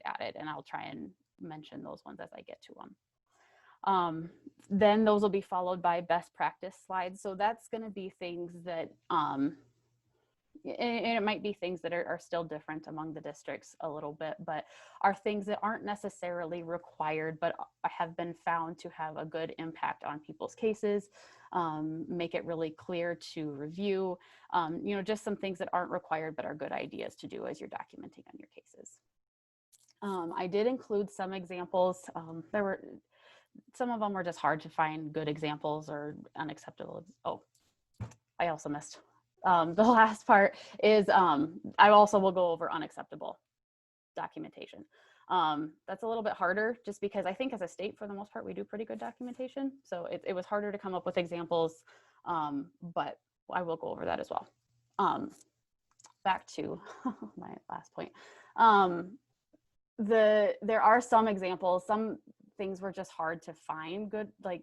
get added, and I'll try and mention those ones as I get to them. Then those will be followed by best practice slides. So that's going to be things that, and it might be things that are still different among the districts a little bit, but are things that aren't necessarily required, but have been found to have a good impact on people's cases, make it really clear to review, you know, just some things that aren't required, but are good ideas to do as you're documenting on your cases. I did include some examples. Some of them were just hard to find good examples or unacceptable. Oh, I also missed. The last part is I also will go over unacceptable documentation. That's a little bit harder just because I think as a state, for the most part, we do pretty good documentation. So it was harder to come up with examples, but I will go over that as well. Back to my last point. There are some examples, some things were just hard to find good, like,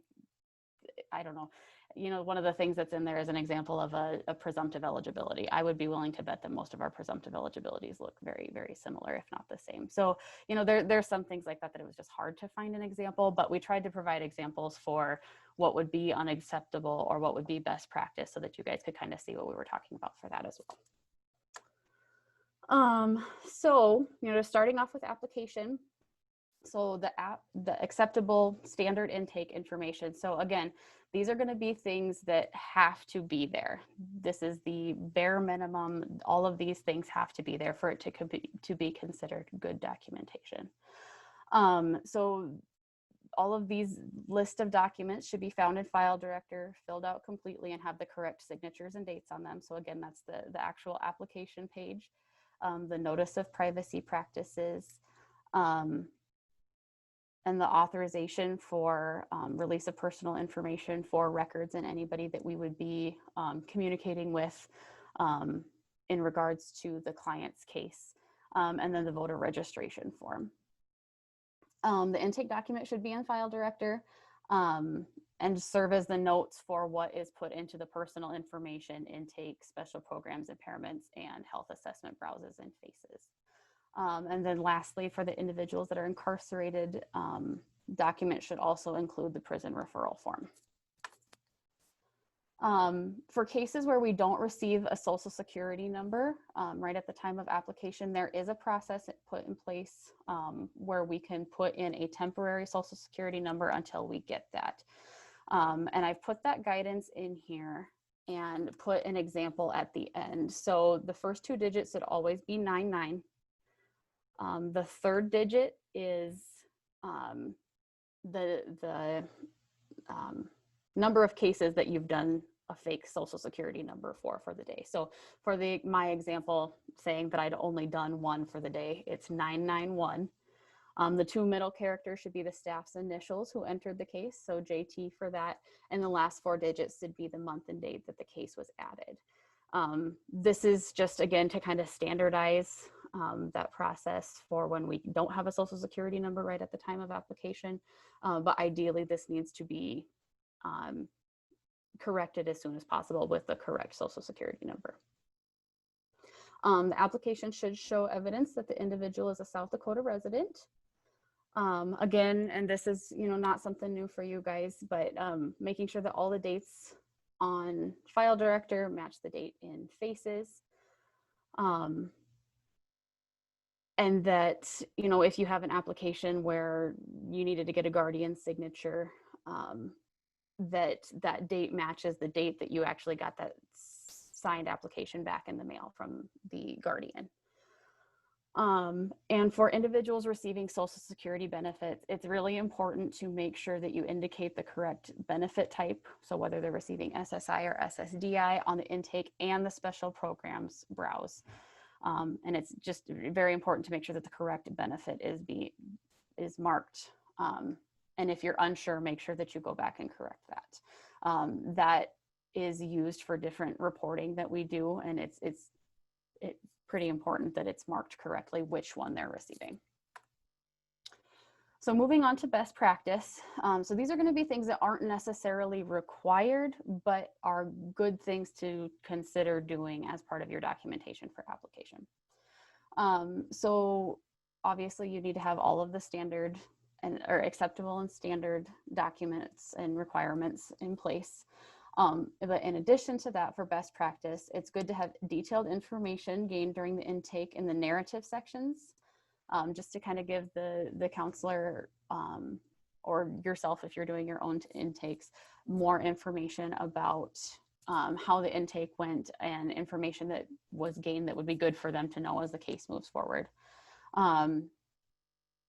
I don't know. You know, one of the things that's in there is an example of a presumptive eligibility. I would be willing to bet that most of our presumptive eligibilities look very, very similar, if not the same. So, you know, there's some things like that it was just hard to find an example, but we tried to provide examples for what would be unacceptable or what would be best practice so that you guys could kind of see what we were talking about for that as well. So, you know, just starting off with application. So the acceptable standard intake information. So again, these are going to be things that have to be there. This is the bare minimum. All of these things have to be there for it to be considered good documentation. So all of these list of documents should be found in File Director, filled out completely, and have the correct signatures and dates on them. So again, that's the actual application page, the notice of privacy practices, and the authorization for release of personal information for records and anybody that we would be communicating with in regards to the client's case, and then the voter registration form. The intake document should be in File Director and serve as the notes for what is put into the personal information intake, special programs, impairments, and health assessment browses and faces. And then lastly, for the individuals that are incarcerated, document should also include the prison referral form. For cases where we don't receive a social security number right at the time of application, there is a process put in place where we can put in a temporary social security number until we get that. And I've put that guidance in here and put an example at the end. So the first two digits should always be 99. The third digit is the number of cases that you've done a fake social security number for the day. So for my example, saying that I'd only done one for the day, it's 991. The two middle characters should be the staff's initials who entered the case, so JT for that, and the last four digits should be the month and date that the case was added. This is just, again, to kind of standardize that process for when we don't have a social security number right at the time of application. But ideally, this needs to be corrected as soon as possible with the correct social security number. The application should show evidence that the individual is a South Dakota resident. Again, and this is, you know, not something new for you guys, but making sure that all the dates on File Director match the date in Faces. And that, you know, if you have an application where you needed to get a guardian signature, that date matches the date that you actually got that signed application back in the mail from the guardian. And for individuals receiving Social Security benefits, it's really important to make sure that you indicate the correct benefit type. So whether they're receiving SSI or SSDI on the intake and the special programs browse. And it's just very important to make sure that the correct benefit is marked. And if you're unsure, make sure that you go back and correct that. That is used for different reporting that we do, and it's pretty important that it's marked correctly which one they're receiving. So moving on to best practice. So these are going to be things that aren't necessarily required, but are good things to consider doing as part of your documentation for application. So obviously you need to have all of the standard or acceptable and standard documents and requirements in place. But in addition to that, for best practice, it's good to have detailed information gained during the intake in the narrative sections, just to kind of give the counselor or yourself, if you're doing your own intakes, more information about how the intake went and information that was gained that would be good for them to know as the case moves forward.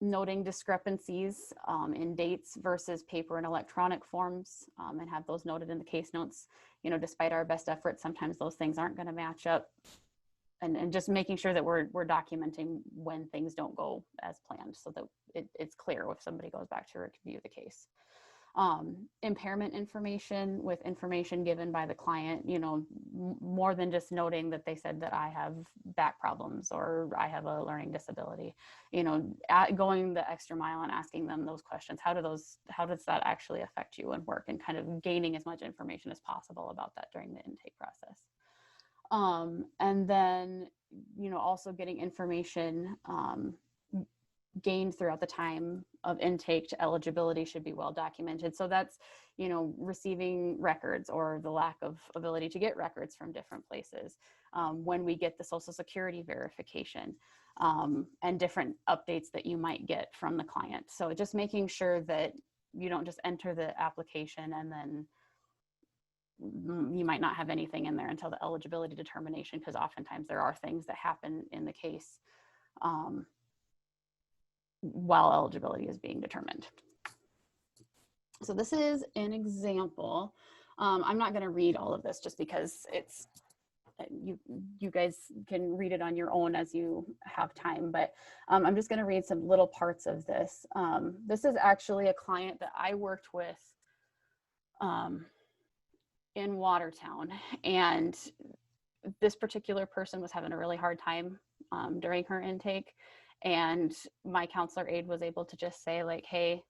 Noting discrepancies in dates versus paper and electronic forms, and have those noted in the case notes. You know, despite our best efforts, sometimes those things aren't going to match up, and just making sure that we're documenting when things don't go as planned, so that it's clear if somebody goes back to review the case. Impairment information with information given by the client, you know, more than just noting that they said that I have back problems or I have a learning disability, you know, going the extra mile and asking them those questions. How does that actually affect you and work, and kind of gaining as much information as possible about that during the intake process. And then, you know, also getting information gained throughout the time of intake to eligibility should be well documented. So that's, you know, receiving records or the lack of ability to get records from different places, when we get the Social Security verification, and different updates that you might get from the client. So just making sure that you don't just enter the application and then you might not have anything in there until the eligibility determination, because oftentimes there are things that happen in the case while eligibility is being determined. So this is an example. I'm not going to read all of this just because it's, you guys can read it on your own as you have time, but I'm just going to read some little parts of this. This is actually a client that I worked with in Watertown, and this particular person was having a really hard time during her intake, and my counselor aide was able to just say, like, hey,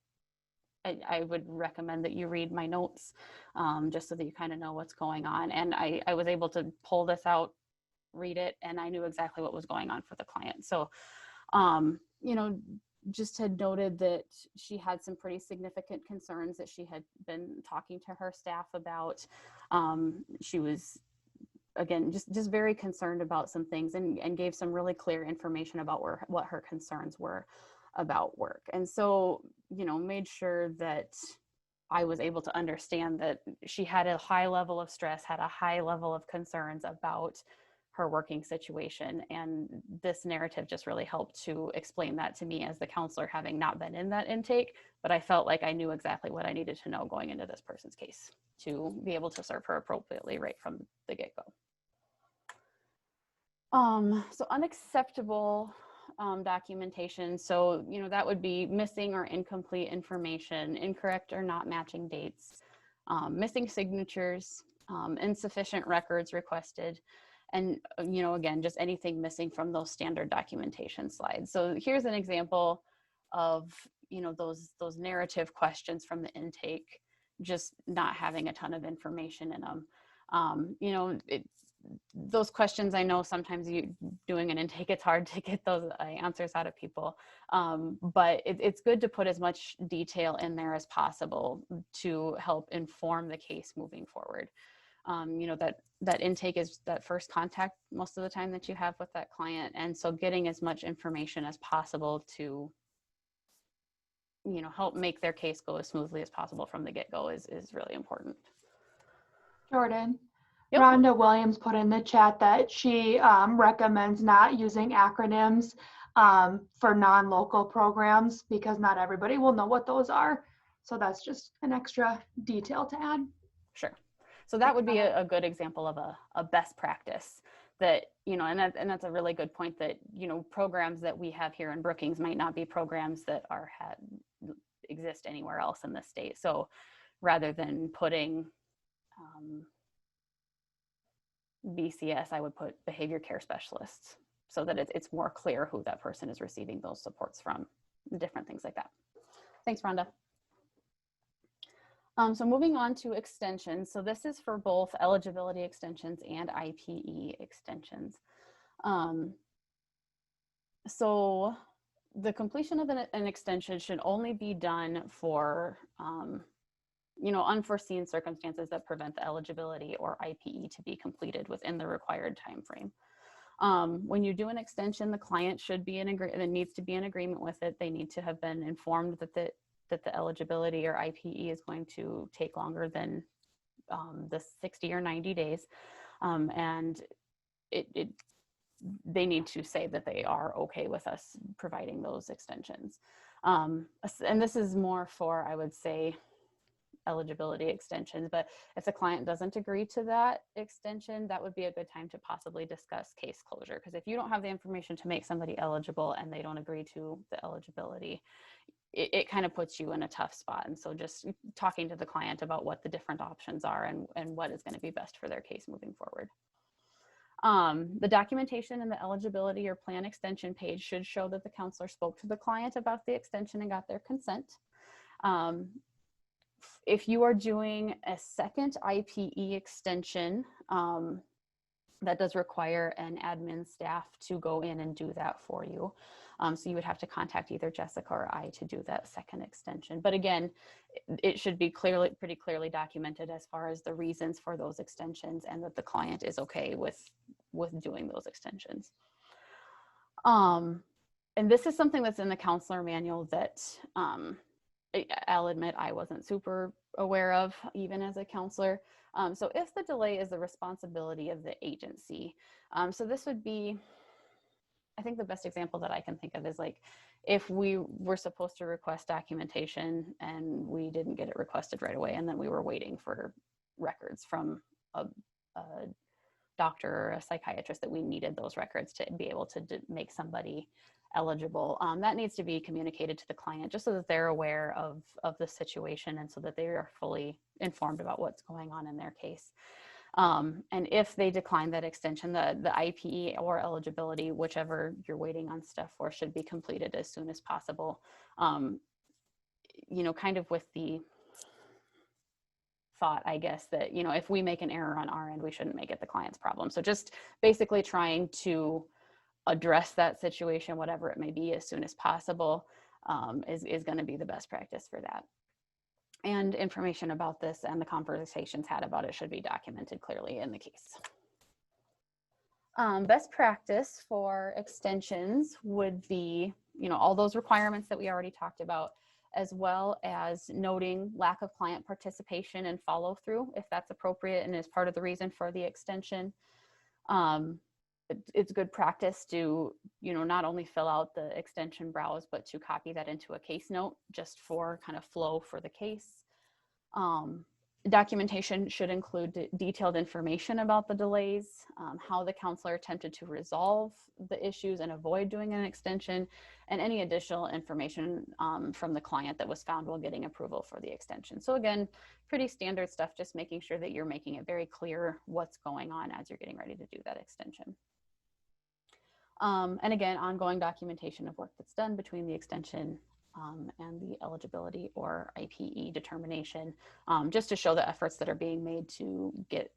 I would recommend that you read my notes, just so that you kind of know what's going on. And I was able to pull this out, read it, and I knew exactly what was going on for the client. So, you know, just had noted that she had some pretty significant concerns that she had been talking to her staff about. She was, again, just very concerned about some things, and gave some really clear information about what her concerns were about work. And so, you know, made sure that I was able to understand that she had a high level of stress, had a high level of concerns about her working situation. And this narrative just really helped to explain that to me as the counselor, having not been in that intake, but I felt like I knew exactly what I needed to know going into this person's case to be able to serve her appropriately right from the get-go. So unacceptable documentation. So, you know, that would be missing or incomplete information, incorrect or not matching dates, missing signatures, insufficient records requested, and, you know, again, just anything missing from those standard documentation slides. So here's an example of, you know, those narrative questions from the intake, just not having a ton of information in them. You know, those questions, I know sometimes you doing an intake, it's hard to get those answers out of people. But it's good to put as much detail in there as possible to help inform the case moving forward. You know, that intake is that first contact most of the time that you have with that client. And so getting as much information as possible to, you know, help make their case go as smoothly as possible from the get-go is really important. Jordan. Yep. Rhonda Williams put in the chat that she recommends not using acronyms for non-local programs, because not everybody will know what those are. So that's just an extra detail to add. Sure. So that would be a good example of a best practice that, you know, and that's a really good point, that, you know, programs that we have here in Brookings might not be programs that exist anywhere else in the state. So rather than putting BCS, I would put behavior care specialists, so that it's more clear who that person is receiving those supports from, different things like that. Thanks, Rhonda. So moving on to extensions. So this is for both eligibility extensions and IPE extensions. So the completion of an extension should only be done for, unforeseen circumstances that prevent the eligibility or IPE to be completed within the required time frame. When you do an extension, the client should be needs to be in agreement with it. They need to have been informed that the eligibility or IPE is going to take longer than the 60 or 90 days. And they need to say that they are okay with us providing those extensions. And this is more for, I would say, eligibility extensions, but if the client doesn't agree to that extension, that would be a good time to possibly discuss case closure. Because if you don't have the information to make somebody eligible and they don't agree to the eligibility, it kind of puts you in a tough spot. And so just talking to the client about what the different options are and what is going to be best for their case moving forward. The documentation and the eligibility or plan extension page should show that the counselor spoke to the client about the extension and got their consent. If you are doing a second IPE extension, that does require an admin staff to go in and do that for you. So you would have to contact either Jessica or I to do that second extension. But again, it should be pretty clearly documented as far as the reasons for those extensions and that the client is okay with doing those extensions. And this is something that's in the counselor manual that I'll admit I wasn't super aware of even as a counselor. So if the delay is the responsibility of the agency, so this would be, I think the best example that I can think of is like if we were supposed to request documentation and we didn't get it requested right away, and then we were waiting for records from a doctor or a psychiatrist that we needed those records to be able to make somebody eligible. That needs to be communicated to the client just so that they're aware of the situation and so that they are fully informed about what's going on in their case. And if they decline that extension, the IPE or eligibility, whichever you're waiting on stuff for, should be completed as soon as possible. Kind of with the thought, I guess, that, if we make an error on our end, we shouldn't make it the client's problem. So just basically trying to address that situation, whatever it may be, as soon as possible is going to be the best practice for that. And information about this and the conversations had about it should be documented clearly in the case. Best practice for extensions would be, all those requirements that we already talked about, as well as noting lack of client participation and follow through if that's appropriate and is part of the reason for the extension. It's good practice to, not only fill out the extension browse, but to copy that into a case note just for kind of flow for the case. Documentation should include detailed information about the delays, how the counselor attempted to resolve the issues and avoid doing an extension, and any additional information from the client that was found while getting approval for the extension. So again, pretty standard stuff, just making sure that you're making it very clear what's going on as you're getting ready to do that extension. And again, ongoing documentation of work that's done between the extension and the eligibility or IPE determination, just to show the efforts that are being made to get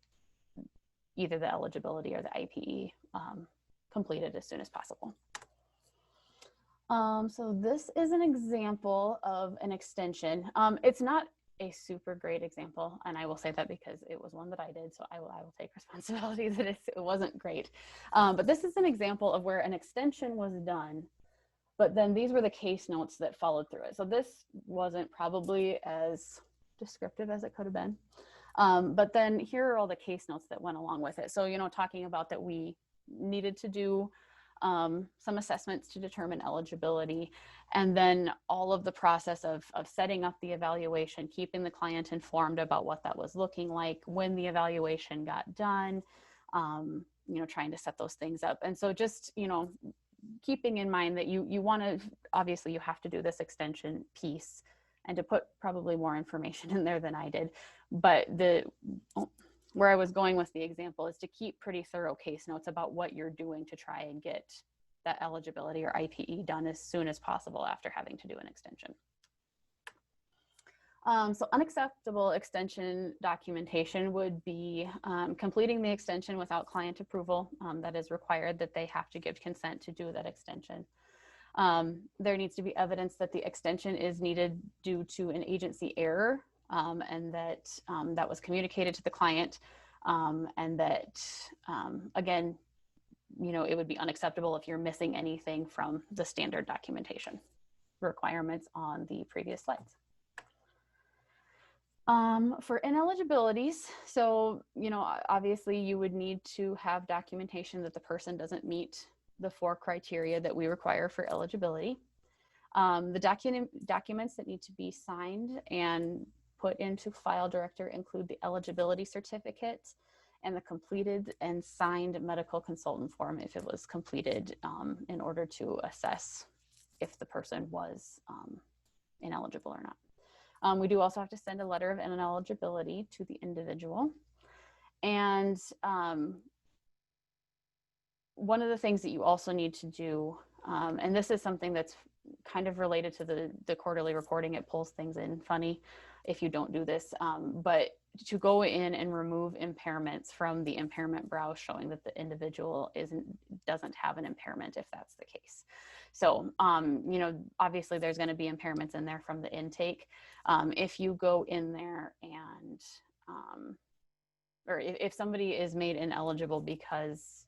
either the eligibility or the IPE completed as soon as possible. So this is an example of an extension. It's not a super great example, and I will say that because it was one that I did, so I will take responsibility that it wasn't great. But this is an example of where an extension was done, but then these were the case notes that followed through it. So this wasn't probably as descriptive as it could have been. But then here are all the case notes that went along with it. So, talking about that we needed to do some assessments to determine eligibility, and then all of the process of setting up the evaluation, keeping the client informed about what that was looking like when the evaluation got done, trying to set those things up. And so just, keeping in mind that you want to, obviously you have to do this extension piece and to put probably more information in there than I did, but where I was going with the example is to keep pretty thorough case notes about what you're doing to try and get that eligibility or IPE done as soon as possible after having to do an extension. So unacceptable extension documentation would be completing the extension without client approval. That is required, that they have to give consent to do that extension. There needs to be evidence that the extension is needed due to an agency error, and that that was communicated to the client, and that, again, it would be unacceptable if you're missing anything from the standard documentation requirements on the previous slides. For ineligibilities, so, obviously you would need to have documentation that the person doesn't meet the 4 criteria that we require for eligibility. The documents that need to be signed and put into file director include the eligibility certificate and the completed and signed medical consultant form if it was completed, in order to assess if the person was ineligible or not. We do also have to send a letter of ineligibility to the individual. And one of the things that you also need to do, and this is something that's kind of related to the quarterly reporting, it pulls things in funny if you don't do this, but to go in and remove impairments from the impairment browse showing that the individual doesn't have an impairment if that's the case. So, obviously there's going to be impairments in there from the intake. If you go in there and, or if somebody is made ineligible because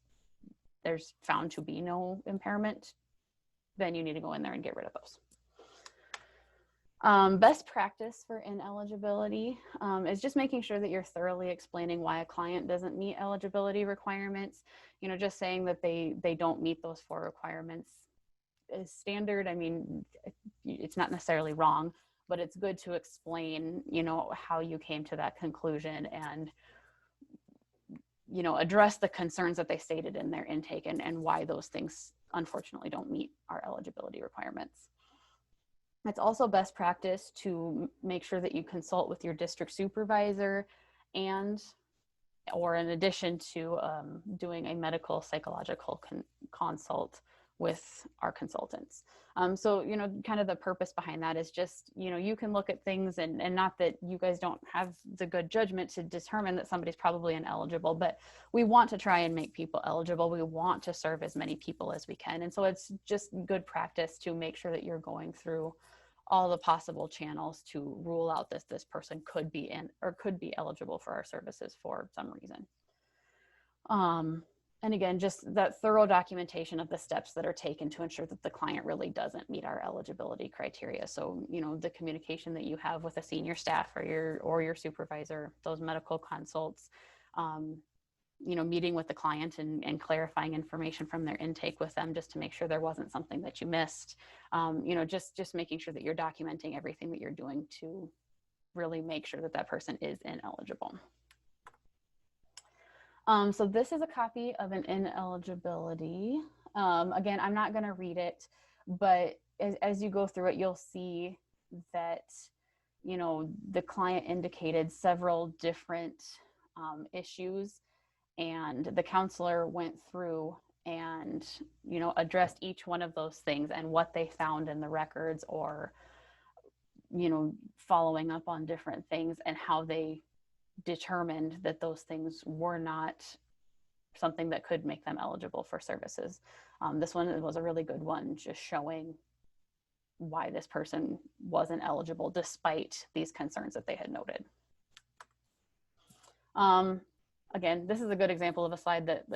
there's found to be no impairment, then you need to go in there and get rid of those. Best practice for ineligibility is just making sure that you're thoroughly explaining why a client doesn't meet eligibility requirements. Just saying that they don't meet those 4 requirements is standard. I mean, it's not necessarily wrong, but it's good to explain, how you came to that conclusion and, address the concerns that they stated in their intake and why those things unfortunately don't meet our eligibility requirements. It's also best practice to make sure that you consult with your district supervisor or in addition to doing a medical psychological consult with our consultants. So, kind of the purpose behind that is just, you can look at things and not that you guys don't have the good judgment to determine that somebody's probably ineligible, but we want to try and make people eligible. We want to serve as many people as we can. And so it's just good practice to make sure that you're going through all the possible channels to rule out this person could be could be eligible for our services for some reason. And again, just that thorough documentation of the steps that are taken to ensure that the client really doesn't meet our eligibility criteria. So, the communication that you have with a senior staff or your supervisor, those medical consults, meeting with the client and clarifying information from their intake with them just to make sure there wasn't something that you missed. Just making sure that you're documenting everything that you're doing to really make sure that person is ineligible. So this is a copy of an ineligibility. Again, I'm not going to read it, but as you go through it, you'll see that, the client indicated several different issues, and the counselor went through and, addressed each one of those things and what they found in the records or, following up on different things and how they determined that those things were not something that could make them eligible for services. This one was a really good one, just showing why this person wasn't eligible despite these concerns that they had noted. Again, this is a good example of a slide that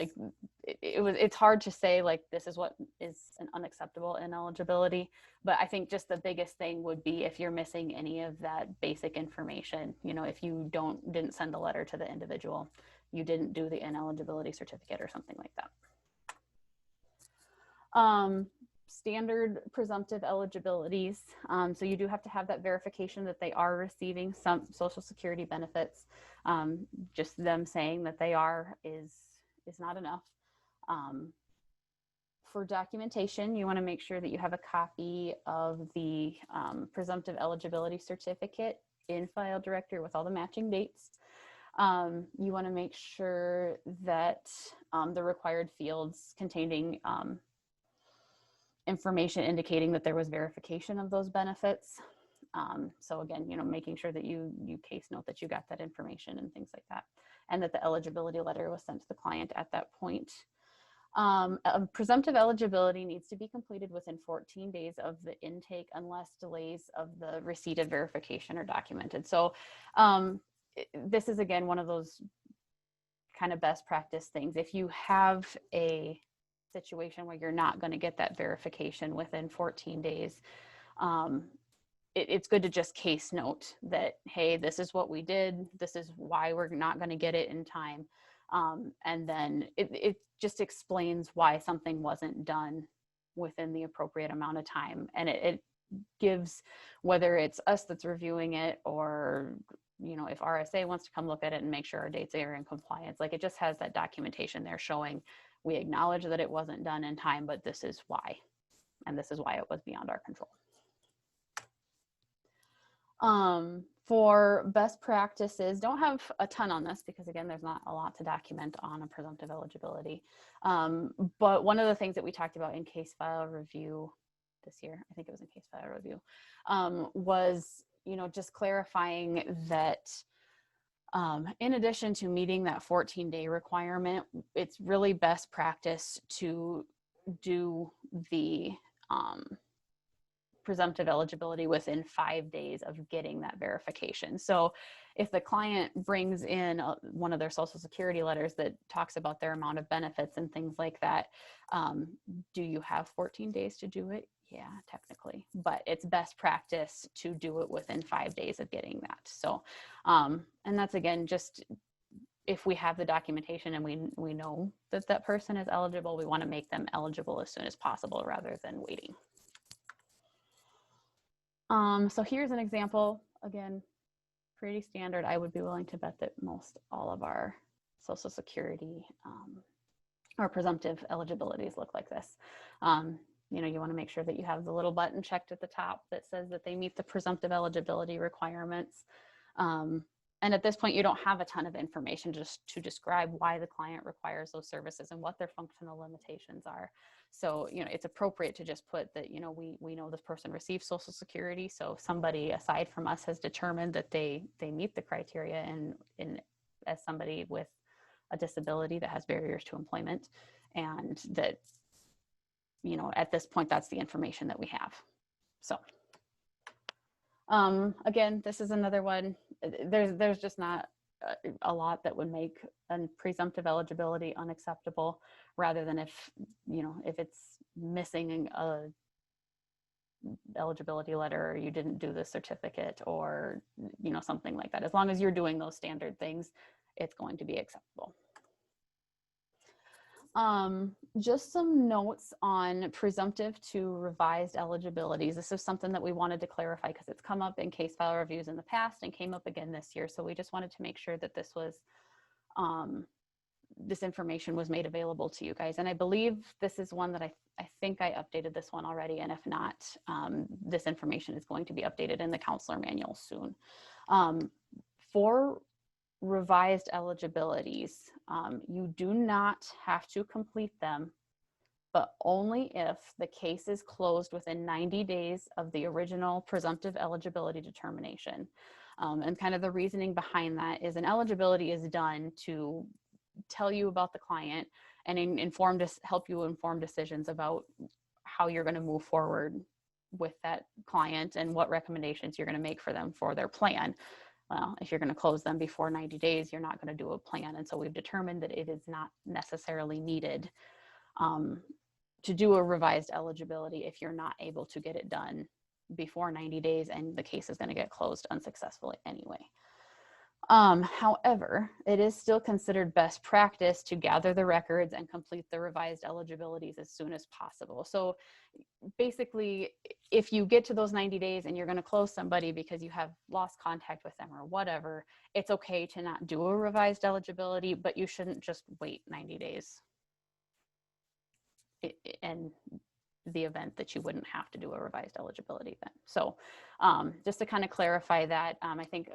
it's hard to say this is what is an unacceptable ineligibility, but I think just the biggest thing would be if you're missing any of that basic information, if you didn't send a letter to the individual, you didn't do the ineligibility certificate or something like that. Standard presumptive eligibilities. So you do have to have that verification that they are receiving some Social Security benefits. Just them saying that they are is not enough. For documentation, you want to make sure that you have a copy of the presumptive eligibility certificate in file director with all the matching dates. You want to make sure that the required fields containing information indicating that there was verification of those benefits. So again, making sure that you case note that you got that information and things like that, and that the eligibility letter was sent to the client at that point. Presumptive eligibility needs to be completed within 14 days of the intake unless delays of the receipt of verification are documented. So this is, again, one of those kind of best practice things. If you have a situation where you're not going to get that verification within 14 days, it's good to just case note that, hey, this is what we did. This is why we're not going to get it in time. And then it just explains why something wasn't done within the appropriate amount of time. And it gives, whether it's us that's reviewing it or, you know, if RSA wants to come look at it and make sure our dates are in compliance, like it just has that documentation there showing we acknowledge that it wasn't done in time, but this is why. And this is why it was beyond our control. For best practices, don't have a ton on this because, again, there's not a lot to document on a presumptive eligibility. But one of the things that we talked about in case file review this year, I think it was in case file review, was, you know, just clarifying that in addition to meeting that 14-day requirement, it's really best practice to do the presumptive eligibility within 5 days of getting that verification. So if the client brings in one of their social security letters that talks about their amount of benefits and things like that, do you have 14 days to do it? Yeah, technically, but it's best practice to do it within 5 days of getting that. So, and that's, again, just if we have the documentation and we know that that person is eligible, we want to make them eligible as soon as possible rather than waiting. So here's an example, again, pretty standard. I would be willing to bet that most all of our Social Security or presumptive eligibilities look like this. You know, you want to make sure that you have the little button checked at the top that says that they meet the presumptive eligibility requirements. And at this point, you don't have a ton of information just to describe why the client requires those services and what their functional limitations are. So, you know, it's appropriate to just put that, you know, we know this person receives Social Security. So somebody aside from us has determined that they meet the criteria and as somebody with a disability that has barriers to employment, and that, you know, at this point, that's the information that we have. So again, this is another one. There's just not a lot that would make a presumptive eligibility unacceptable, rather than if, you know, if it's missing a eligibility letter, or you didn't do the certificate, or, you know, something like that. As long as you're doing those standard things, it's going to be acceptable. Just some notes on presumptive to revised eligibilities. This is something that we wanted to clarify because it's come up in case file reviews in the past and came up again this year. So we just wanted to make sure that this was, this information was made available to you guys. And I believe this is one that I think I updated this one already. And if not, this information is going to be updated in the counselor manual soon. For revised eligibilities, you do not have to complete them, but only if the case is closed within 90 days of the original presumptive eligibility determination. And kind of the reasoning behind that is an eligibility is done to tell you about the client and help you inform decisions about how you're going to move forward with that client and what recommendations you're going to make for them for their plan. Well, if you're going to close them before 90 days, you're not going to do a plan. And so we've determined that it is not necessarily needed to do a revised eligibility if you're not able to get it done before 90 days and the case is going to get closed unsuccessfully anyway. However, it is still considered best practice to gather the records and complete the revised eligibilities as soon as possible. So basically, if you get to those 90 days and you're going to close somebody because you have lost contact with them or whatever, it's okay to not do a revised eligibility, but you shouldn't just wait 90 days in the event that you wouldn't have to do a revised eligibility then. So just to kind of clarify that, I think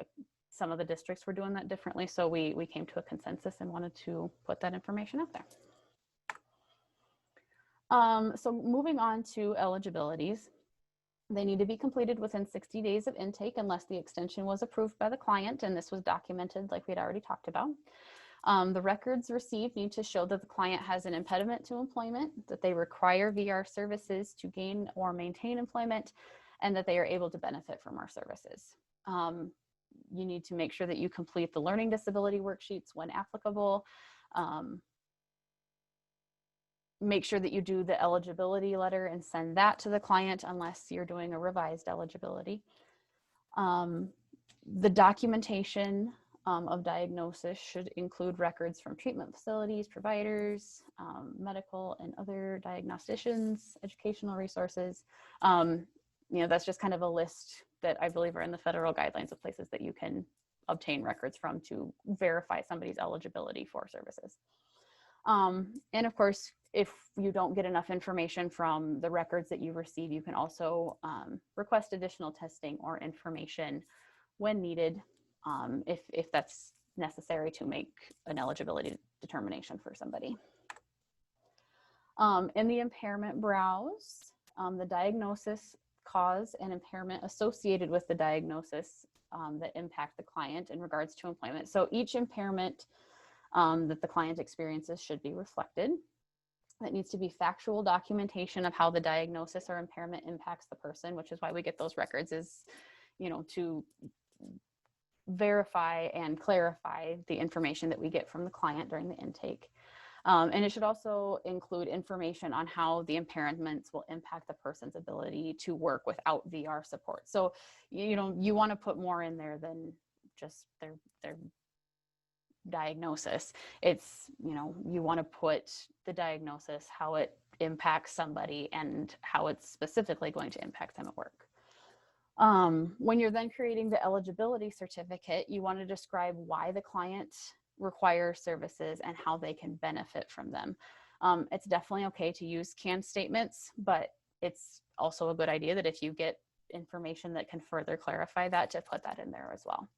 some of the districts were doing that differently. So we came to a consensus and wanted to put that information out there. So moving on to eligibilities, they need to be completed within 60 days of intake unless the extension was approved by the client, and this was documented like we had already talked about. The records received need to show that the client has an impediment to employment, that they require VR services to gain or maintain employment, and that they are able to benefit from our services. You need to make sure that you complete the learning disability worksheets when applicable. Make sure that you do the eligibility letter and send that to the client unless you're doing a revised eligibility. The documentation of diagnosis should include records from treatment facilities, providers, medical and other diagnosticians, educational resources. That's just kind of a list that I believe are in the federal guidelines of places that you can obtain records from to verify somebody's eligibility for services. And of course, if you don't get enough information from the records that you receive, you can also request additional testing or information when needed, if that's necessary to make an eligibility determination for somebody. In the impairment browse, the diagnosis, cause, and impairment associated with the diagnosis that impact the client in regards to employment. So each impairment that the client experiences should be reflected. That needs to be factual documentation of how the diagnosis or impairment impacts the person, which is why we get those records, is, to verify and clarify the information that we get from the client during the intake. And it should also include information on how the impairments will impact the person's ability to work without VR support. So, you want to put more in there than just their diagnosis. It's, you want to put the diagnosis, how it impacts somebody, and how it's specifically going to impact them at work. When you're then creating the eligibility certificate, you want to describe why the client requires services and how they can benefit from them. It's definitely okay to use canned statements, but it's also a good idea that if you get information that can further clarify that, to put that in there as well.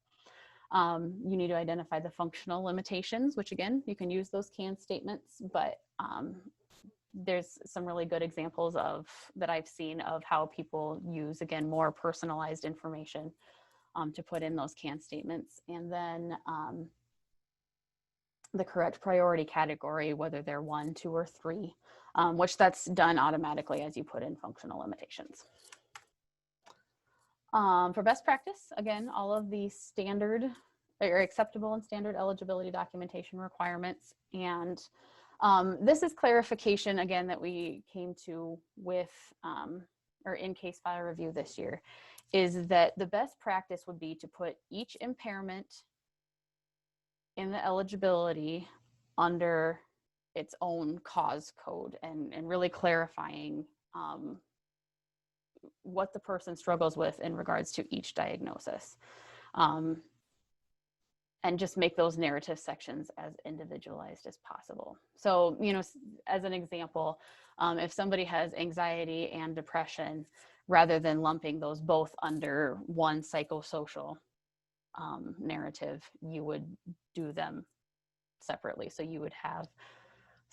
You need to identify the functional limitations, which again, you can use those canned statements, but there's some really good examples that I've seen of how people use, again, more personalized information to put in those canned statements. And then the correct priority category, whether they're 1, 2, or 3, which that's done automatically as you put in functional limitations. For best practice, again, all of the standard or acceptable and standard eligibility documentation requirements. And this is clarification, again, that we came to with, or in case file review this year, is that the best practice would be to put each impairment in the eligibility under its own cause code, and really clarifying what the person struggles with in regards to each diagnosis. And just make those narrative sections as individualized as possible. So, as an example, if somebody has anxiety and depression, rather than lumping those both under one psychosocial narrative, you would do them separately. So you would have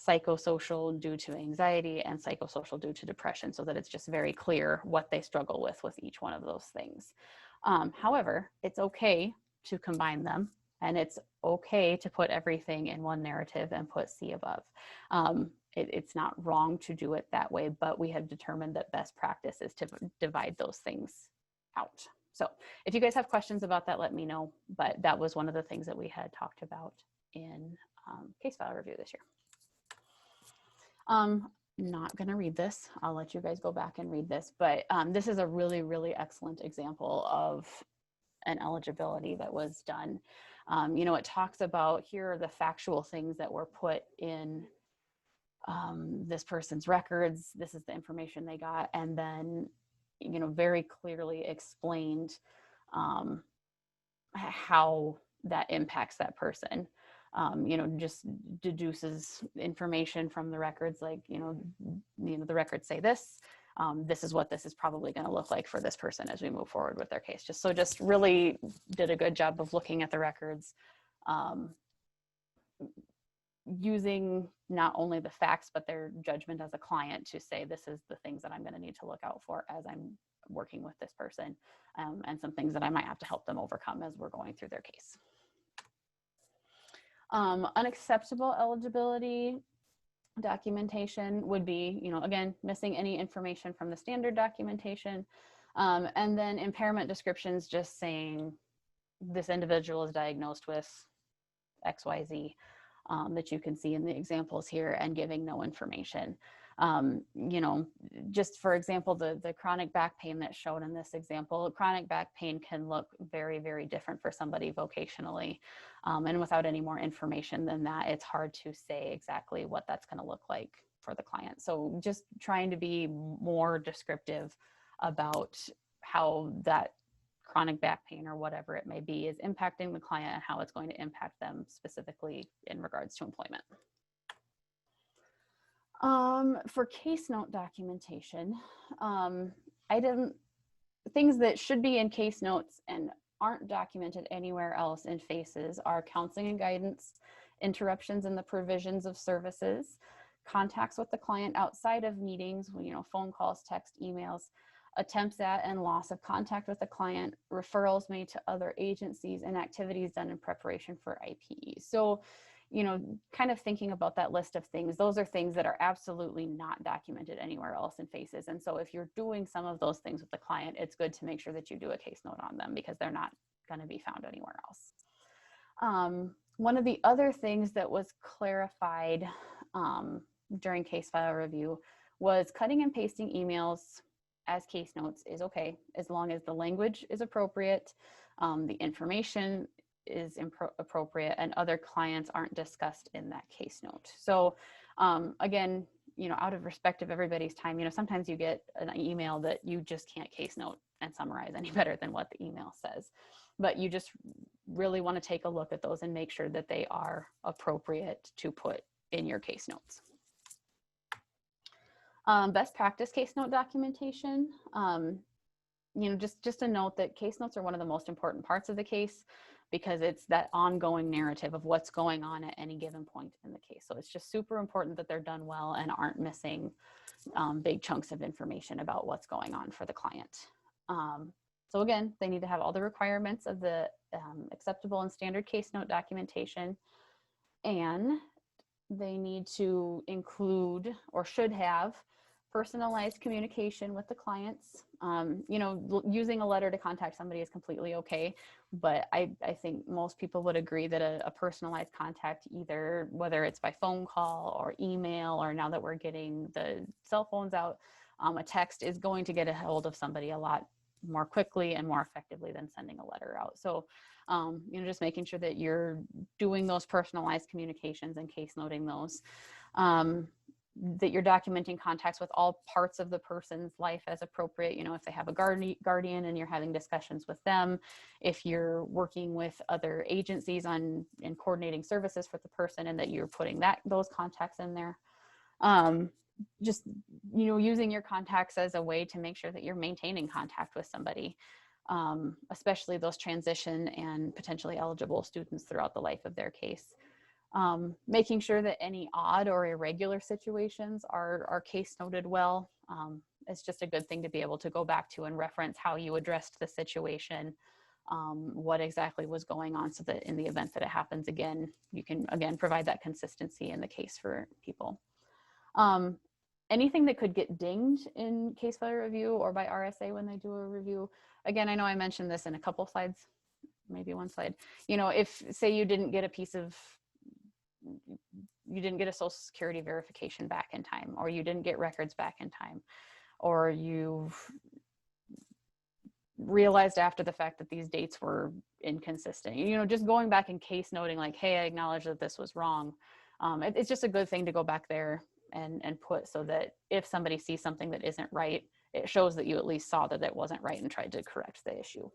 psychosocial due to anxiety and psychosocial due to depression, so that it's just very clear what they struggle with each one of those things. However, it's okay to combine them, and it's okay to put everything in one narrative and put C above. It's not wrong to do it that way, but we have determined that best practice is to divide those things out. So if you guys have questions about that, let me know. But that was one of the things that we had talked about in case file review this year. Not going to read this. I'll let you guys go back and read this. But this is a really, really excellent example of an eligibility that was done. It talks about, here are the factual things that were put in this person's records. This is the information they got. And then, very clearly explained how that impacts that person. Just deduces information from the records, like, the records say this, this is what this is probably going to look like for this person as we move forward with their case. Just really did a good job of looking at the records, using not only the facts, but their judgment as a client to say, this is the things that I'm going to need to look out for as I'm working with this person, and some things that I might have to help them overcome as we're going through their case. Unacceptable eligibility documentation would be, again, missing any information from the standard documentation. And then impairment descriptions just saying this individual is diagnosed with XYZ that you can see in the examples here, and giving no information. Just for example, the chronic back pain that's shown in this example, chronic back pain can look very, very different for somebody vocationally. And without any more information than that, it's hard to say exactly what that's going to look like for the client. So just trying to be more descriptive about how that chronic back pain or whatever it may be is impacting the client and how it's going to impact them specifically in regards to employment. For case note documentation, things that should be in case notes and aren't documented anywhere else in FACES are counseling and guidance, interruptions in the provisions of services, contacts with the client outside of meetings, phone calls, text, emails, attempts at and loss of contact with the client, referrals made to other agencies, and activities done in preparation for IPE. So, kind of thinking about that list of things, those are things that are absolutely not documented anywhere else in FACES. And so if you're doing some of those things with the client, it's good to make sure that you do a case note on them because they're not going to be found anywhere else. One of the other things that was clarified during case file review was cutting and pasting emails as case notes is okay, as long as the language is appropriate, the information is appropriate, and other clients aren't discussed in that case note. So again, out of respect of everybody's time, sometimes you get an email that you just can't case note and summarize any better than what the email says. But you just really want to take a look at those and make sure that they are appropriate to put in your case notes. Best practice case note documentation. Just a note that case notes are one of the most important parts of the case because it's that ongoing narrative of what's going on at any given point in the case. So it's just super important that they're done well and aren't missing big chunks of information about what's going on for the client. So again, they need to have all the requirements of the acceptable and standard case note documentation, and they need to include or should have personalized communication with the clients. Using a letter to contact somebody is completely okay, but I think most people would agree that a personalized contact, either whether it's by phone call or email, or now that we're getting the cell phones out, a text is going to get a hold of somebody a lot more quickly and more effectively than sending a letter out. So just making sure that you're doing those personalized communications and case noting those, that you're documenting contacts with all parts of the person's life as appropriate. If they have a guardian and you're having discussions with them, if you're working with other agencies and coordinating services for the person, and that you're putting those contacts in there. Just, using your contacts as a way to make sure that you're maintaining contact with somebody, especially those transition and potentially eligible students throughout the life of their case. Making sure that any odd or irregular situations are case noted well. It's just a good thing to be able to go back to and reference how you addressed the situation, what exactly was going on, so that in the event that it happens again, you can again provide that consistency in the case for people. Anything that could get dinged in case file review or by RSA when they do a review. Again, I know I mentioned this in a couple slides, maybe one slide. If say you didn't get a social security verification back in time, or you didn't get records back in time, or you've realized after the fact that these dates were inconsistent, just going back and case noting like, hey, I acknowledge that this was wrong. It's just a good thing to go back there and put, so that if somebody sees something that isn't right, it shows that you at least saw that it wasn't right and tried to correct the issue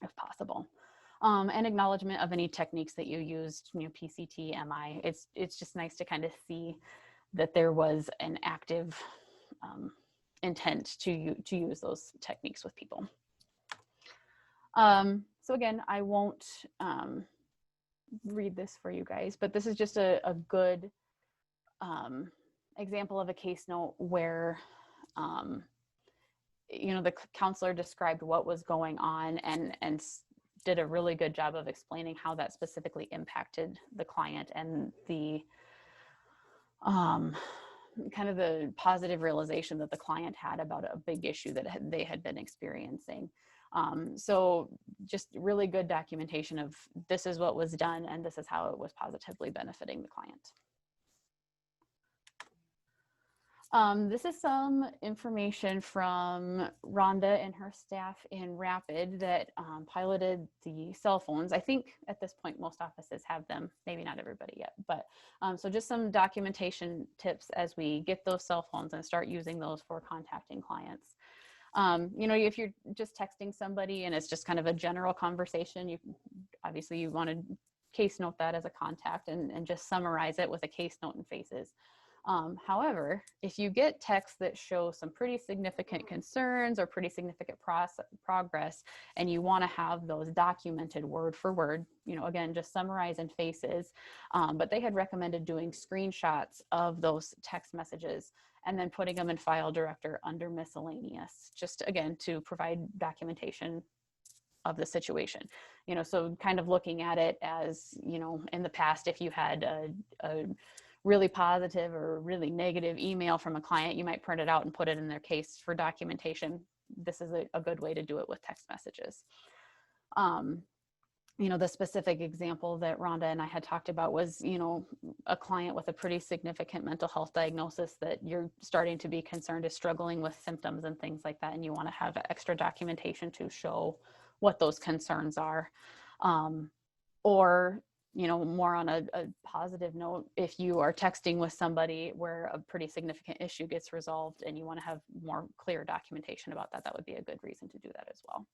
if possible. And acknowledgement of any techniques that you used, PCT, MI. It's just nice to kind of see that there was an active intent to use those techniques with people. So again, I won't read this for you guys, but this is just a good example of a case note where the counselor described what was going on and did a really good job of explaining how that specifically impacted the client and the kind of the positive realization that the client had about a big issue that they had been experiencing. So just really good documentation of this is what was done and this is how it was positively benefiting the client. This is some information from Rhonda and her staff in Rapid that piloted the cell phones. I think at this point, most offices have them, maybe not everybody yet, but so just some documentation tips as we get those cell phones and start using those for contacting clients. You know, if you're just texting somebody and it's just kind of a general conversation, obviously you want to case note that as a contact and just summarize it with a case note and faces. However, if you get texts that show some pretty significant concerns or pretty significant progress, and you want to have those documented word for word, you know, again, just summarize in faces, but they had recommended doing screenshots of those text messages and then putting them in file director under miscellaneous, just again, to provide documentation of the situation. You know, so kind of looking at it as, you know, in the past, if you had a really positive or really negative email from a client, you might print it out and put it in their case for documentation. This is a good way to do it with text messages. You know, the specific example that Rhonda and I had talked about was, you know, a client with a pretty significant mental health diagnosis that you're starting to be concerned is struggling with symptoms and things like that, and you want to have extra documentation to show what those concerns are. Or, you know, more on a positive note, if you are texting with somebody where a pretty significant issue gets resolved and you want to have more clear documentation about that, that would be a good reason to do that as well.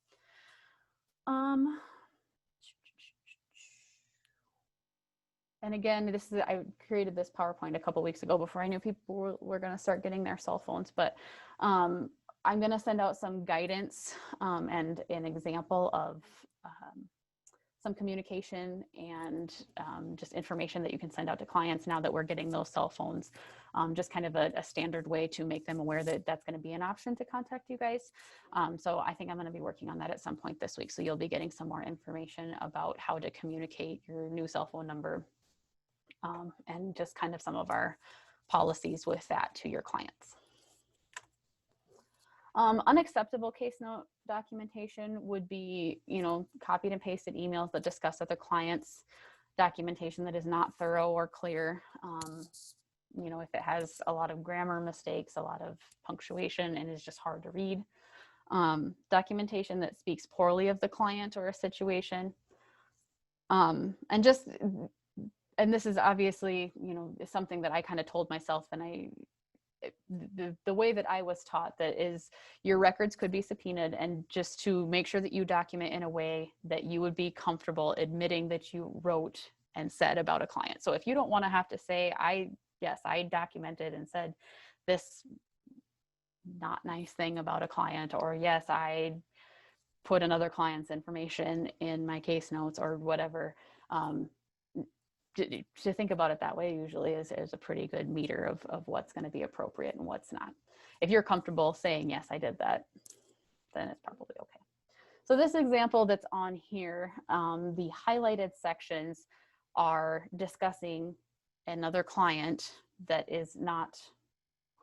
And again, I created this PowerPoint a couple weeks ago before I knew people were going to start getting their cell phones, but I'm going to send out some guidance and an example of some communication and just information that you can send out to clients now that we're getting those cell phones, just kind of a standard way to make them aware that that's going to be an option to contact you guys. So I think I'm going to be working on that at some point this week. So you'll be getting some more information about how to communicate your new cell phone number and just kind of some of our policies with that to your clients. Unacceptable case note documentation would be, you know, copied and pasted emails that discuss other clients, documentation that is not thorough or clear. You know, if it has a lot of grammar mistakes, a lot of punctuation, and is just hard to read. Documentation that speaks poorly of the client or a situation. And this is obviously, you know, something that I kind of told myself, and the way that I was taught that is your records could be subpoenaed, and just to make sure that you document in a way that you would be comfortable admitting that you wrote and said about a client. So if you don't want to have to say, yes, I documented and said this not nice thing about a client, or yes, I put another client's information in my case notes or whatever, to think about it that way usually is a pretty good meter of what's going to be appropriate and what's not. If you're comfortable saying, yes, I did that, then it's probably okay. So this example that's on here, the highlighted sections are discussing another client that is not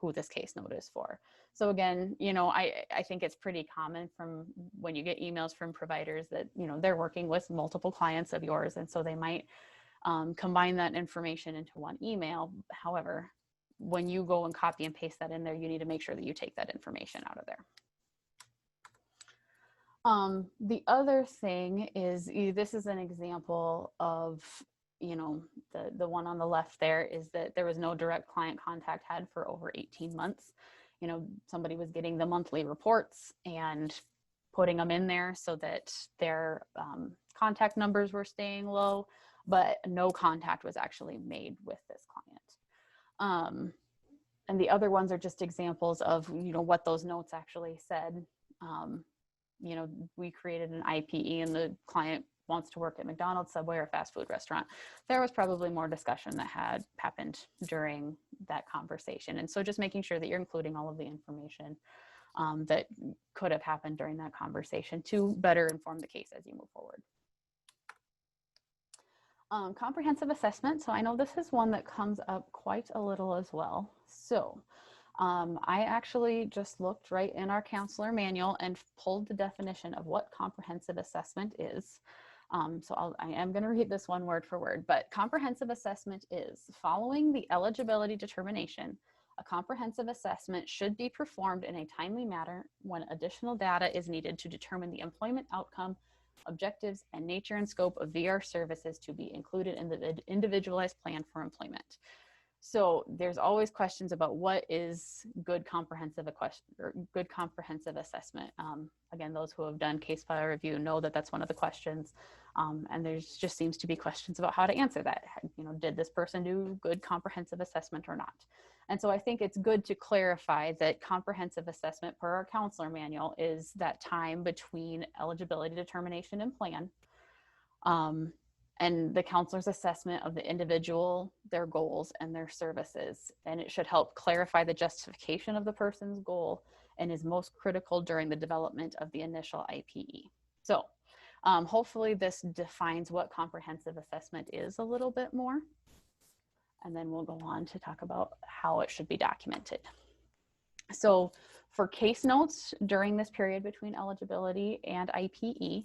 who this case note is for. So again, you know, I think it's pretty common from when you get emails from providers that, you know, they're working with multiple clients of yours, and so they might combine that information into one email. However, when you go and copy and paste that in there, you need to make sure that you take that information out of there. The other thing is, this is an example of, you know, the one on the left there is that there was no direct client contact had for over 18 months. You know, somebody was getting the monthly reports and putting them in there so that their contact numbers were staying low, but no contact was actually made with this client. And the other ones are just examples of, you know, what those notes actually said. You know, we created an IPE and the client wants to work at McDonald's, Subway, or a fast food restaurant. There was probably more discussion that had happened during that conversation. And so just making sure that you're including all of the information that could have happened during that conversation to better inform the case as you move forward. Comprehensive assessment. So I know this is one that comes up quite a little as well. So I actually just looked right in our counselor manual and pulled the definition of what comprehensive assessment is. I am going to read this one word for word, but comprehensive assessment is following the eligibility determination. A comprehensive assessment should be performed in a timely manner when additional data is needed to determine the employment outcome, objectives, and nature and scope of VR services to be included in the individualized plan for employment. So there's always questions about what is good comprehensive assessment. Again, those who have done case file review know that that's one of the questions. And there's just seems to be questions about how to answer that. You know, did this person do good comprehensive assessment or not? And so I think it's good to clarify that comprehensive assessment per our counselor manual is that time between eligibility determination and plan. And the counselor's assessment of the individual, their goals, and their services. And it should help clarify the justification of the person's goal and is most critical during the development of the initial IPE. So hopefully this defines what comprehensive assessment is a little bit more. And then we'll go on to talk about how it should be documented. So for case notes during this period between eligibility and IPE,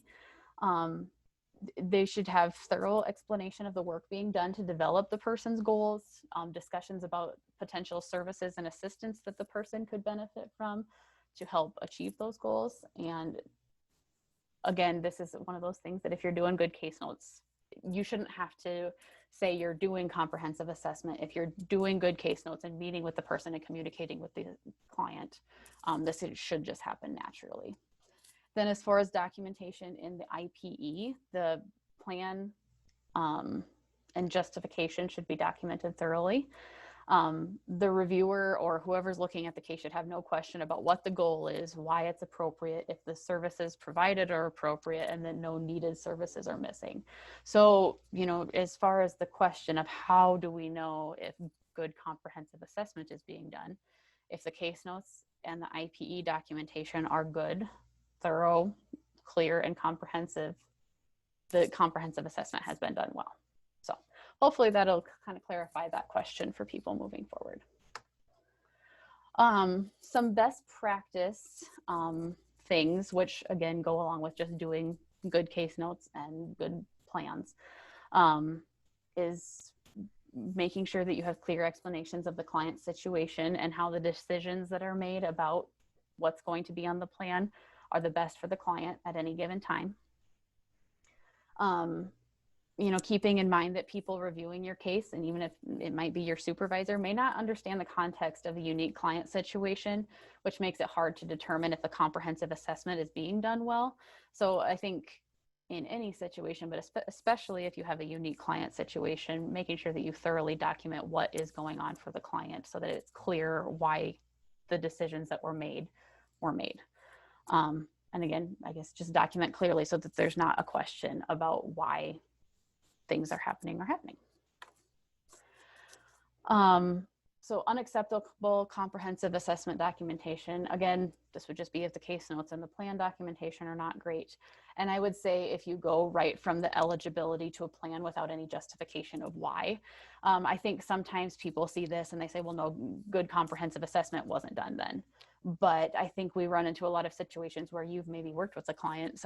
they should have thorough explanation of the work being done to develop the person's goals, discussions about potential services and assistance that the person could benefit from to help achieve those goals. And again, this is one of those things that if you're doing good case notes, you shouldn't have to say you're doing comprehensive assessment. If you're doing good case notes and meeting with the person and communicating with the client, this should just happen naturally. Then as far as documentation in the IPE, the plan and justification should be documented thoroughly. The reviewer or whoever's looking at the case should have no question about what the goal is, why it's appropriate, if the services provided are appropriate, and that no needed services are missing. So, you know, as far as the question of how do we know if good comprehensive assessment is being done, if the case notes and the IPE documentation are good, thorough, clear, and comprehensive, the comprehensive assessment has been done well. So hopefully that'll kind of clarify that question for people moving forward. Some best practice things, which again go along with just doing good case notes and good plans, is making sure that you have clear explanations of the client's situation and how the decisions that are made about what's going to be on the plan are the best for the client at any given time. You know, keeping in mind that people reviewing your case, and even if it might be your supervisor, may not understand the context of a unique client situation, which makes it hard to determine if the comprehensive assessment is being done well. So I think in any situation, but especially if you have a unique client situation, making sure that you thoroughly document what is going on for the client so that it's clear why the decisions that were made were made. And again, I guess just document clearly so that there's not a question about why things are happening or happening. So unacceptable comprehensive assessment documentation. Again, this would just be if the case notes and the plan documentation are not great. And I would say if you go right from the eligibility to a plan without any justification of why. I think sometimes people see this and they say, well, no, good comprehensive assessment wasn't done then. But I think we run into a lot of situations where you've maybe worked with a client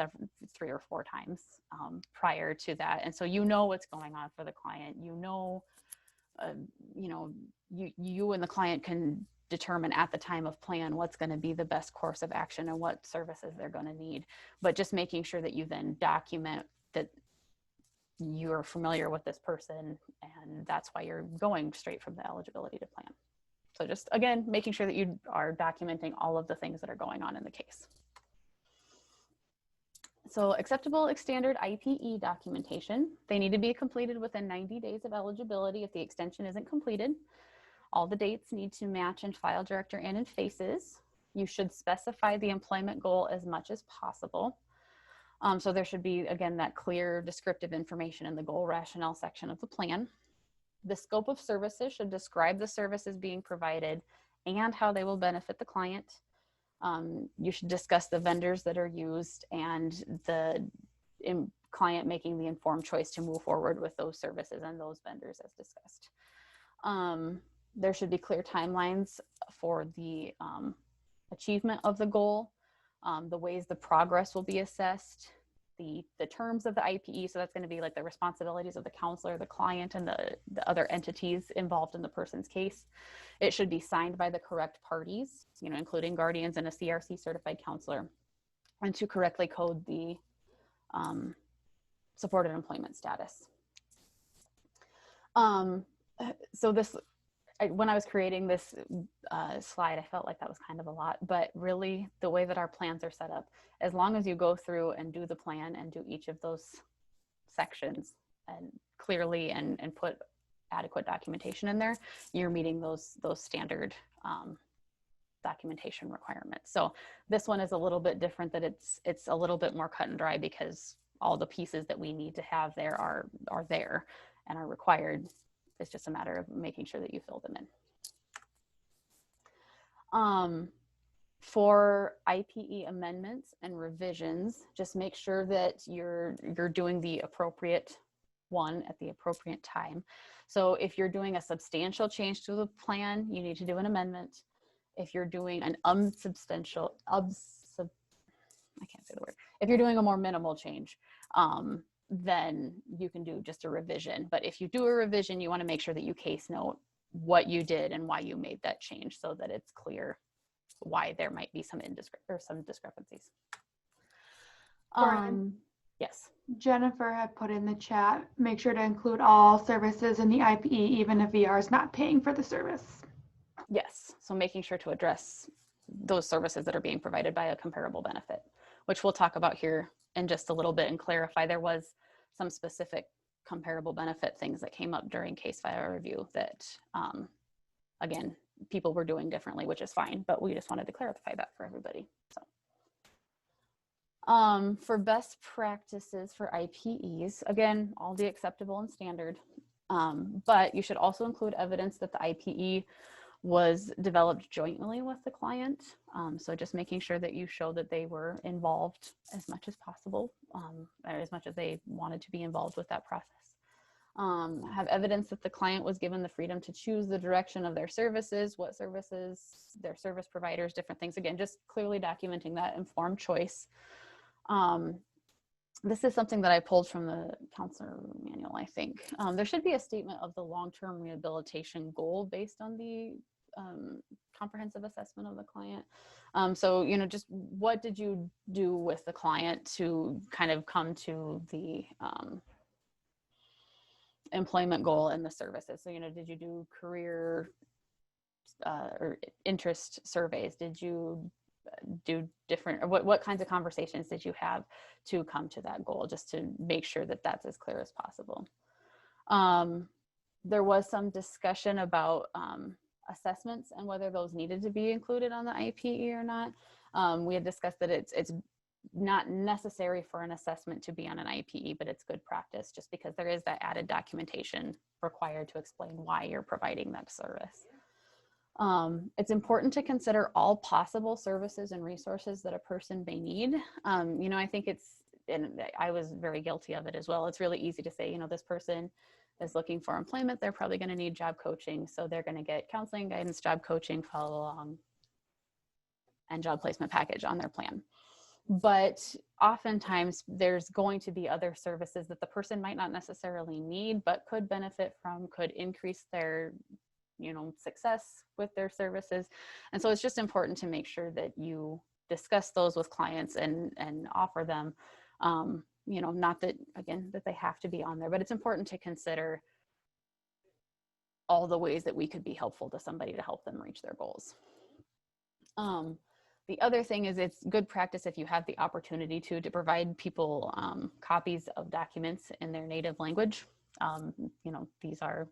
3 or 4 times prior to that. And so you know what's going on for the client. You know, you and the client can determine at the time of plan what's going to be the best course of action and what services they're going to need. But just making sure that you then document that you're familiar with this person and that's why you're going straight from the eligibility to plan. So just, again, making sure that you are documenting all of the things that are going on in the case. So acceptable standard IPE documentation. They need to be completed within 90 days of eligibility if the extension isn't completed. All the dates need to match in file director and in FACES. You should specify the employment goal as much as possible. So there should be, again, that clear descriptive information in the goal rationale section of the plan. The scope of services should describe the services being provided and how they will benefit the client. You should discuss the vendors that are used and the client making the informed choice to move forward with those services and those vendors as discussed. There should be clear timelines for the achievement of the goal, the ways the progress will be assessed, the terms of the IPE. So that's going to be like the responsibilities of the counselor, the client, and the other entities involved in the person's case. It should be signed by the correct parties, including guardians and a CRC certified counselor, and to correctly code the supported employment status. So this, when I was creating this slide, I felt like that was kind of a lot, but really the way that our plans are set up, as long as you go through and do the plan and do each of those sections and clearly and put adequate documentation in there, you're meeting those standard documentation requirements. So this one is a little bit different, that it's a little bit more cut and dry because all the pieces that we need to have there are there and are required. It's just a matter of making sure that you fill them in. For IPE amendments and revisions, just make sure that you're doing the appropriate one at the appropriate time. So if you're doing a substantial change to the plan, you need to do an amendment. If you're doing an unsubstantial, I can't say the word. If you're doing a more minimal change, then you can do just a revision. But if you do a revision, you want to make sure that you case note what you did and why you made that change, so that it's clear why there might be some discrepancies. Yes. Jennifer had put in the chat, make sure to include all services in the IPE, even if VR is not paying for the service. Yes, so making sure to address those services that are being provided by a comparable benefit, which we'll talk about here in just a little bit and clarify. There was some specific comparable benefit things that came up during case file review that, again, people were doing differently, which is fine, but we just wanted to clarify that for everybody. So, for best practices for IPEs, again, all the acceptable and standard, but you should also include evidence that the IPE was developed jointly with the client. So just making sure that you show that they were involved as much as possible, or as much as they wanted to be involved with that process. Have evidence that the client was given the freedom to choose the direction of their services, what services, their service providers, different things. Again, just clearly documenting that informed choice. This is something that I pulled from the counselor manual, I think. There should be a statement of the long-term rehabilitation goal based on the comprehensive assessment of the client. So, just what did you do with the client to kind of come to the employment goal and the services? So, did you do career or interest surveys? Did you do different, or what kinds of conversations did you have to come to that goal, just to make sure that that's as clear as possible? There was some discussion about assessments and whether those needed to be included on the IPE or not. We had discussed that it's not necessary for an assessment to be on an IPE, but it's good practice just because there is that added documentation required to explain why you're providing that service. It's important to consider all possible services and resources that a person may need. I think and I was very guilty of it as well. It's really easy to say, this person is looking for employment. They're probably going to need job coaching. So they're going to get counseling, guidance, job coaching, follow along, and job placement package on their plan. But oftentimes there's going to be other services that the person might not necessarily need, but could benefit from, could increase their success with their services. And so it's just important to make sure that you discuss those with clients and offer them, not that, again, that they have to be on there, but it's important to consider all the ways that we could be helpful to somebody to help them reach their goals. The other thing is, it's good practice if you have the opportunity to provide people copies of documents in their native language. These are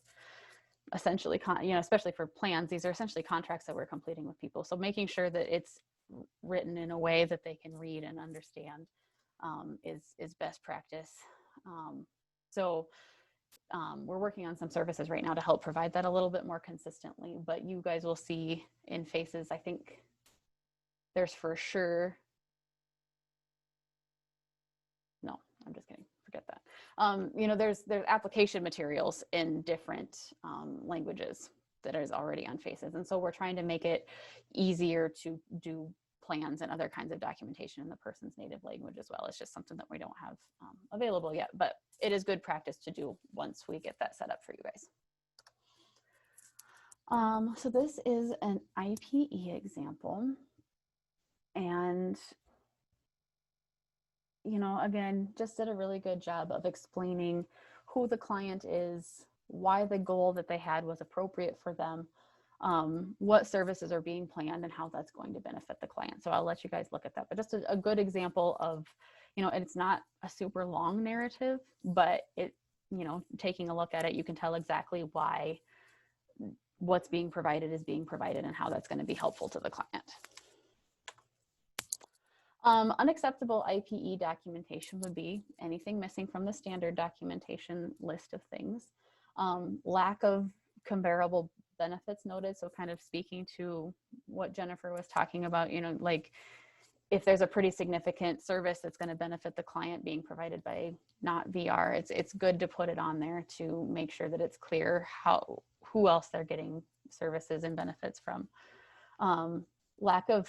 essentially, especially for plans, these are essentially contracts that we're completing with people. So making sure that it's written in a way that they can read and understand is best practice. We're working on some services right now to help provide that a little bit more consistently, but you guys will see in phases, I think there's for sure, no, I'm just kidding. forget that. You know, there's application materials in different languages that is already on FACES. And so we're trying to make it easier to do plans and other kinds of documentation in the person's native language as well. It's just something that we don't have available yet, but it is good practice to do once we get that set up for you guys. So this is an IPE example. And, you know, again, just did a really good job of explaining who the client is, why the goal that they had was appropriate for them, what services are being planned, and how that's going to benefit the client. So I'll let you guys look at that, but just a good example of, you know, it's not a super long narrative, but it, you know, taking a look at it, you can tell exactly why what's being provided is being provided and how that's going to be helpful to the client. Unacceptable IPE documentation would be anything missing from the standard documentation list of things. Lack of comparable benefits noted, so kind of speaking to what Jennifer was talking about, you know, like if there's a pretty significant service that's going to benefit the client being provided by not VR, it's good to put it on there to make sure that it's clear who else they're getting services and benefits from. Lack of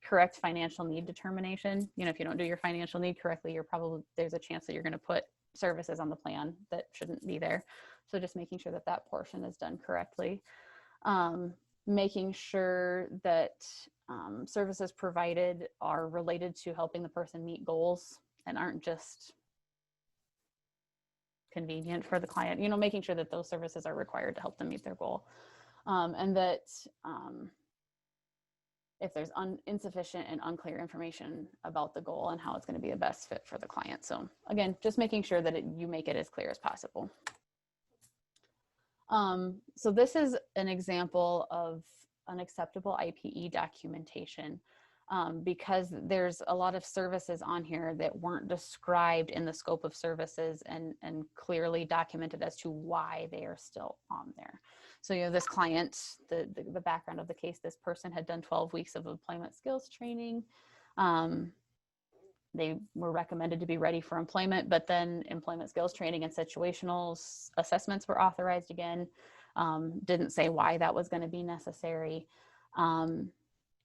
correct financial need determination. You know, if you don't do your financial need correctly, there's a chance that you're going to put services on the plan that shouldn't be there. So just making sure that that portion is done correctly. Making sure that services provided are related to helping the person meet goals and aren't just convenient for the client, you know, making sure that those services are required to help them meet their goal. And that if there's insufficient and unclear information about the goal and how it's going to be a best fit for the client. So again, just making sure that you make it as clear as possible. So this is an example of unacceptable IPE documentation because there's a lot of services on here that weren't described in the scope of services and clearly documented as to why they are still on there. So, you know, this client, the background of the case, this person had done 12 weeks of employment skills training. They were recommended to be ready for employment, but then employment skills training and situational assessments were authorized again. Didn't say why that was going to be necessary.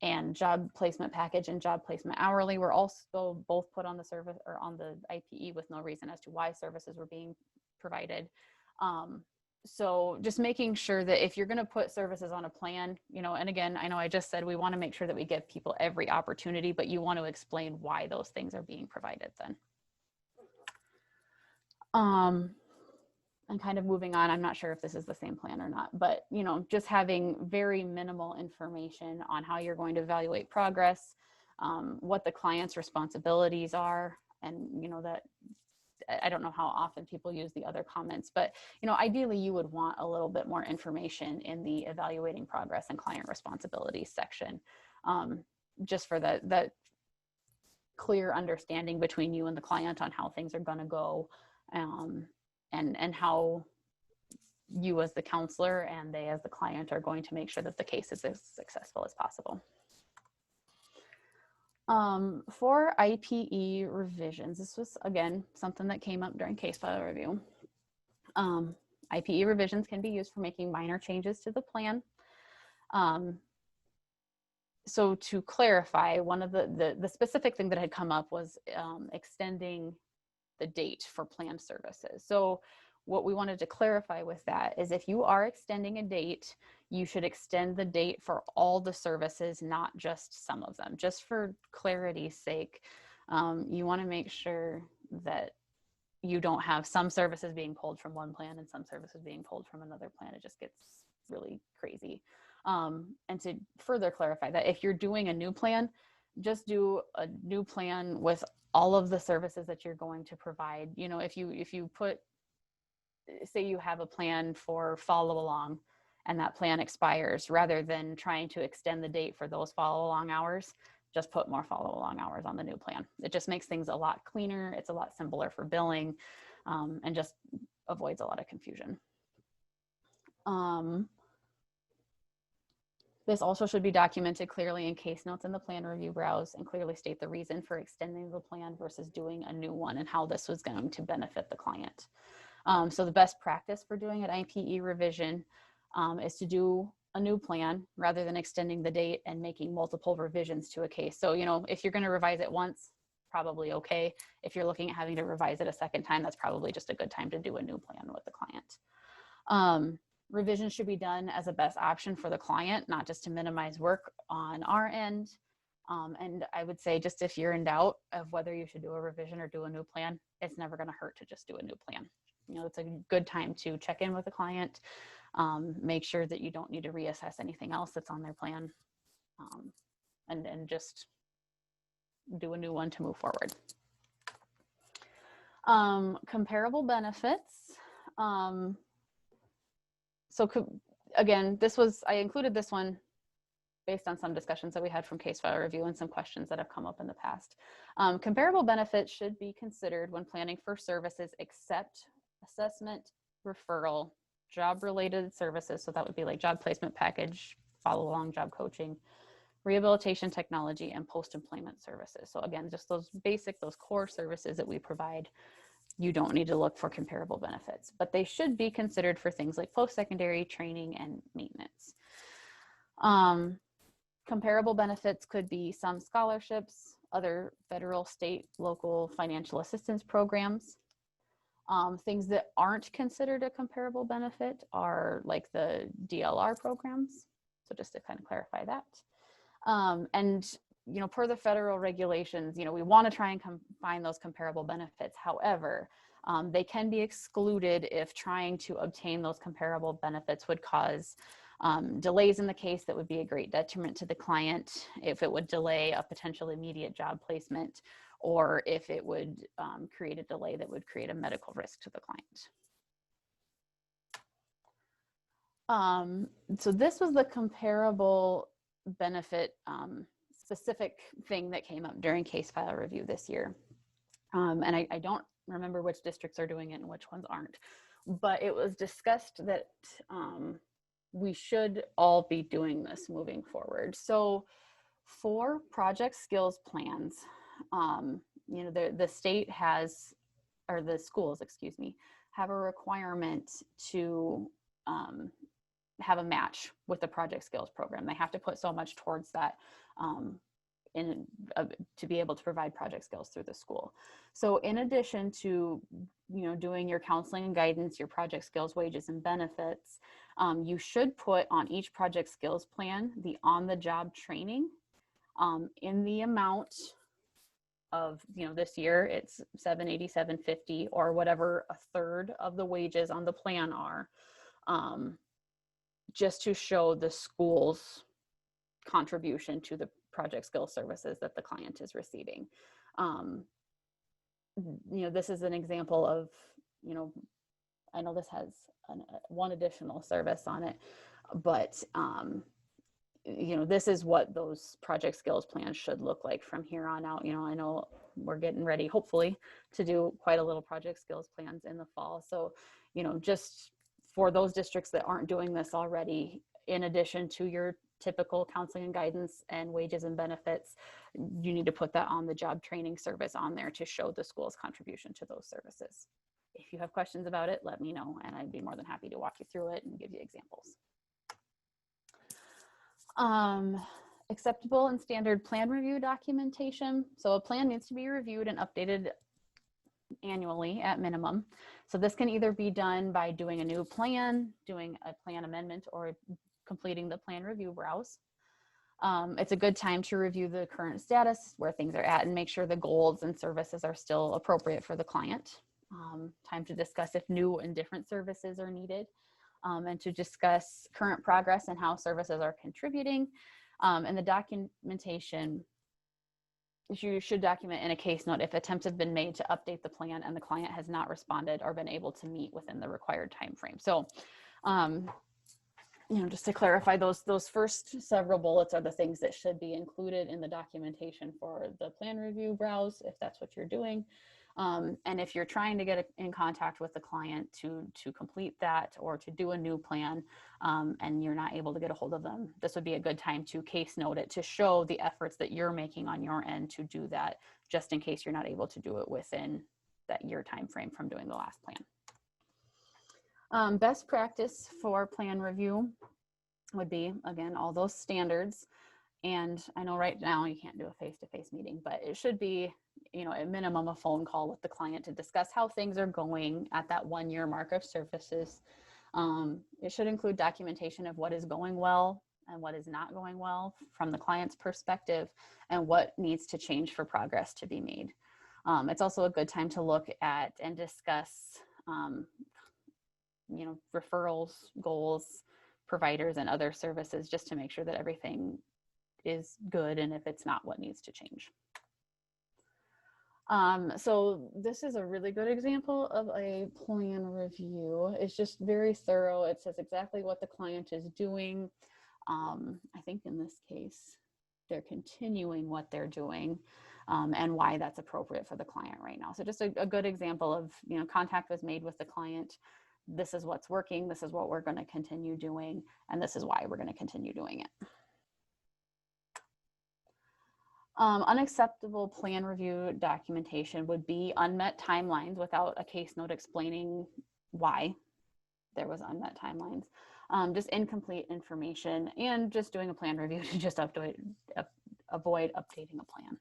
And job placement package and job placement hourly were also both put on the service or on the IPE with no reason as to why services were being provided. So just making sure that if you're going to put services on a plan, you know, and again, I know I just said we want to make sure that we give people every opportunity, but you want to explain why those things are being provided then. And kind of moving on, I'm not sure if this is the same plan or not, but, you know, just having very minimal information on how you're going to evaluate progress, what the client's responsibilities are, and, you know, that I don't know how often people use the other comments, but, you know, ideally you would want a little bit more information in the evaluating progress and client responsibilities section, just for that clear understanding between you and the client on how things are going to go, and how you as the counselor and they as the client are going to make sure that the case is as successful as possible. For IPE revisions, this was, again, something that came up during case file review. IPE revisions can be used for making minor changes to the plan. So to clarify, one of the specific thing that had come up was extending the date for planned services. So what we wanted to clarify with that is if you are extending a date, you should extend the date for all the services, not just some of them. Just for clarity's sake, you want to make sure that you don't have some services being pulled from one plan and some services being pulled from another plan. It just gets really crazy. And to further clarify that, if you're doing a new plan, just do a new plan with all of the services that you're going to provide. You know, if you put, say you have a plan for follow along and that plan expires, rather than trying to extend the date for those follow along hours, just put more follow along hours on the new plan. It just makes things a lot cleaner. It's a lot simpler for billing, and just avoids a lot of confusion. This also should be documented clearly in case notes in the plan review browse and clearly state the reason for extending the plan versus doing a new one and how this was going to benefit the client. So the best practice for doing an IPE revision is to do a new plan rather than extending the date and making multiple revisions to a case. So, you know, if you're going to revise it once, probably okay. If you're looking at having to revise it a second time, that's probably just a good time to do a new plan with the client. Revision should be done as a best option for the client, not just to minimize work on our end. And I would say just if you're in doubt of whether you should do a revision or do a new plan, it's never going to hurt to just do a new plan. You know, it's a good time to check in with the client, make sure that you don't need to reassess anything else that's on their plan, and just do a new one to move forward. Comparable benefits. So again, I included this one based on some discussions that we had from case file review and some questions that have come up in the past. Comparable benefits should be considered when planning for services except assessment, referral, job-related services. So that would be like job placement package, follow-along job coaching, rehabilitation technology, and post-employment services. So again, just those basic, those core services that we provide. You don't need to look for comparable benefits, but they should be considered for things like post-secondary training and maintenance. Comparable benefits could be some scholarships, other federal, state, local financial assistance programs. Things that aren't considered a comparable benefit are like the DLR programs. So just to kind of clarify that. And you know, per the federal regulations, you know, we want to try and find those comparable benefits. However, they can be excluded if trying to obtain those comparable benefits would cause delays in the case that would be a great detriment to the client, if it would delay a potential immediate job placement, or if it would create a delay that would create a medical risk to the client. So this was the comparable benefit specific thing that came up during case file review this year. And I don't remember which districts are doing it and which ones aren't, but it was discussed that we should all be doing this moving forward. So for project skills plans, you know, the state has, or the schools, excuse me, have a requirement to have a match with the project skills program. They have to put so much towards that to be able to provide project skills through the school. So in addition to, you know, doing your counseling and guidance, your project skills, wages, and benefits, you should put on each project skills plan the on-the-job training in the amount of, you know, this year it's $787.50 or whatever a third of the wages on the plan are, just to show the school's contribution to the project skill services that the client is receiving. You know, this is an example of, you know, I know this has one additional service on it, but you know, this is what those project skills plans should look like from here on out. You know, I know we're getting ready, hopefully, to do quite a little project skills plans in the fall. So, you know, just for those districts that aren't doing this already, in addition to your typical counseling and guidance and wages and benefits, you need to put that on the job training service on there to show the school's contribution to those services. If you have questions about it, let me know, and I'd be more than happy to walk you through it and give you examples. Acceptable and standard plan review documentation. So a plan needs to be reviewed and updated annually at minimum. So this can either be done by doing a new plan, doing a plan amendment, or completing the plan review browse. It's a good time to review the current status, where things are at, and make sure the goals and services are still appropriate for the client. Time to discuss if new and different services are needed, and to discuss current progress and how services are contributing. And the documentation, you should document in a case note if attempts have been made to update the plan and the client has not responded or been able to meet within the required time frame. So, you know, just to clarify, those first several bullets are the things that should be included in the documentation for the plan review browse, if that's what you're doing. And if you're trying to get in contact with the client to complete that or to do a new plan, and you're not able to get a hold of them, this would be a good time to case note it to show the efforts that you're making on your end to do that, just in case you're not able to do it within that year time frame from doing the last plan. Best practice for plan review would be, again, all those standards. And I know right now you can't do a face-to-face meeting, but it should be, at minimum a phone call with the client to discuss how things are going at that 1 year mark of services. It should include documentation of what is going well and what is not going well from the client's perspective and what needs to change for progress to be made. It's also a good time to look at and discuss referrals, goals, providers, and other services, just to make sure that everything is good, and if it's not, what needs to change. So this is a really good example of a plan review. It's just very thorough. It says exactly what the client is doing. I think in this case, they're continuing what they're doing, and why that's appropriate for the client right now. So just a good example of, contact was made with the client. This is what's working. This is what we're going to continue doing. And this is why we're going to continue doing it. Unacceptable plan review documentation would be unmet timelines without a case note explaining why there was unmet timelines. Just incomplete information, and just doing a plan review to just avoid updating a plan.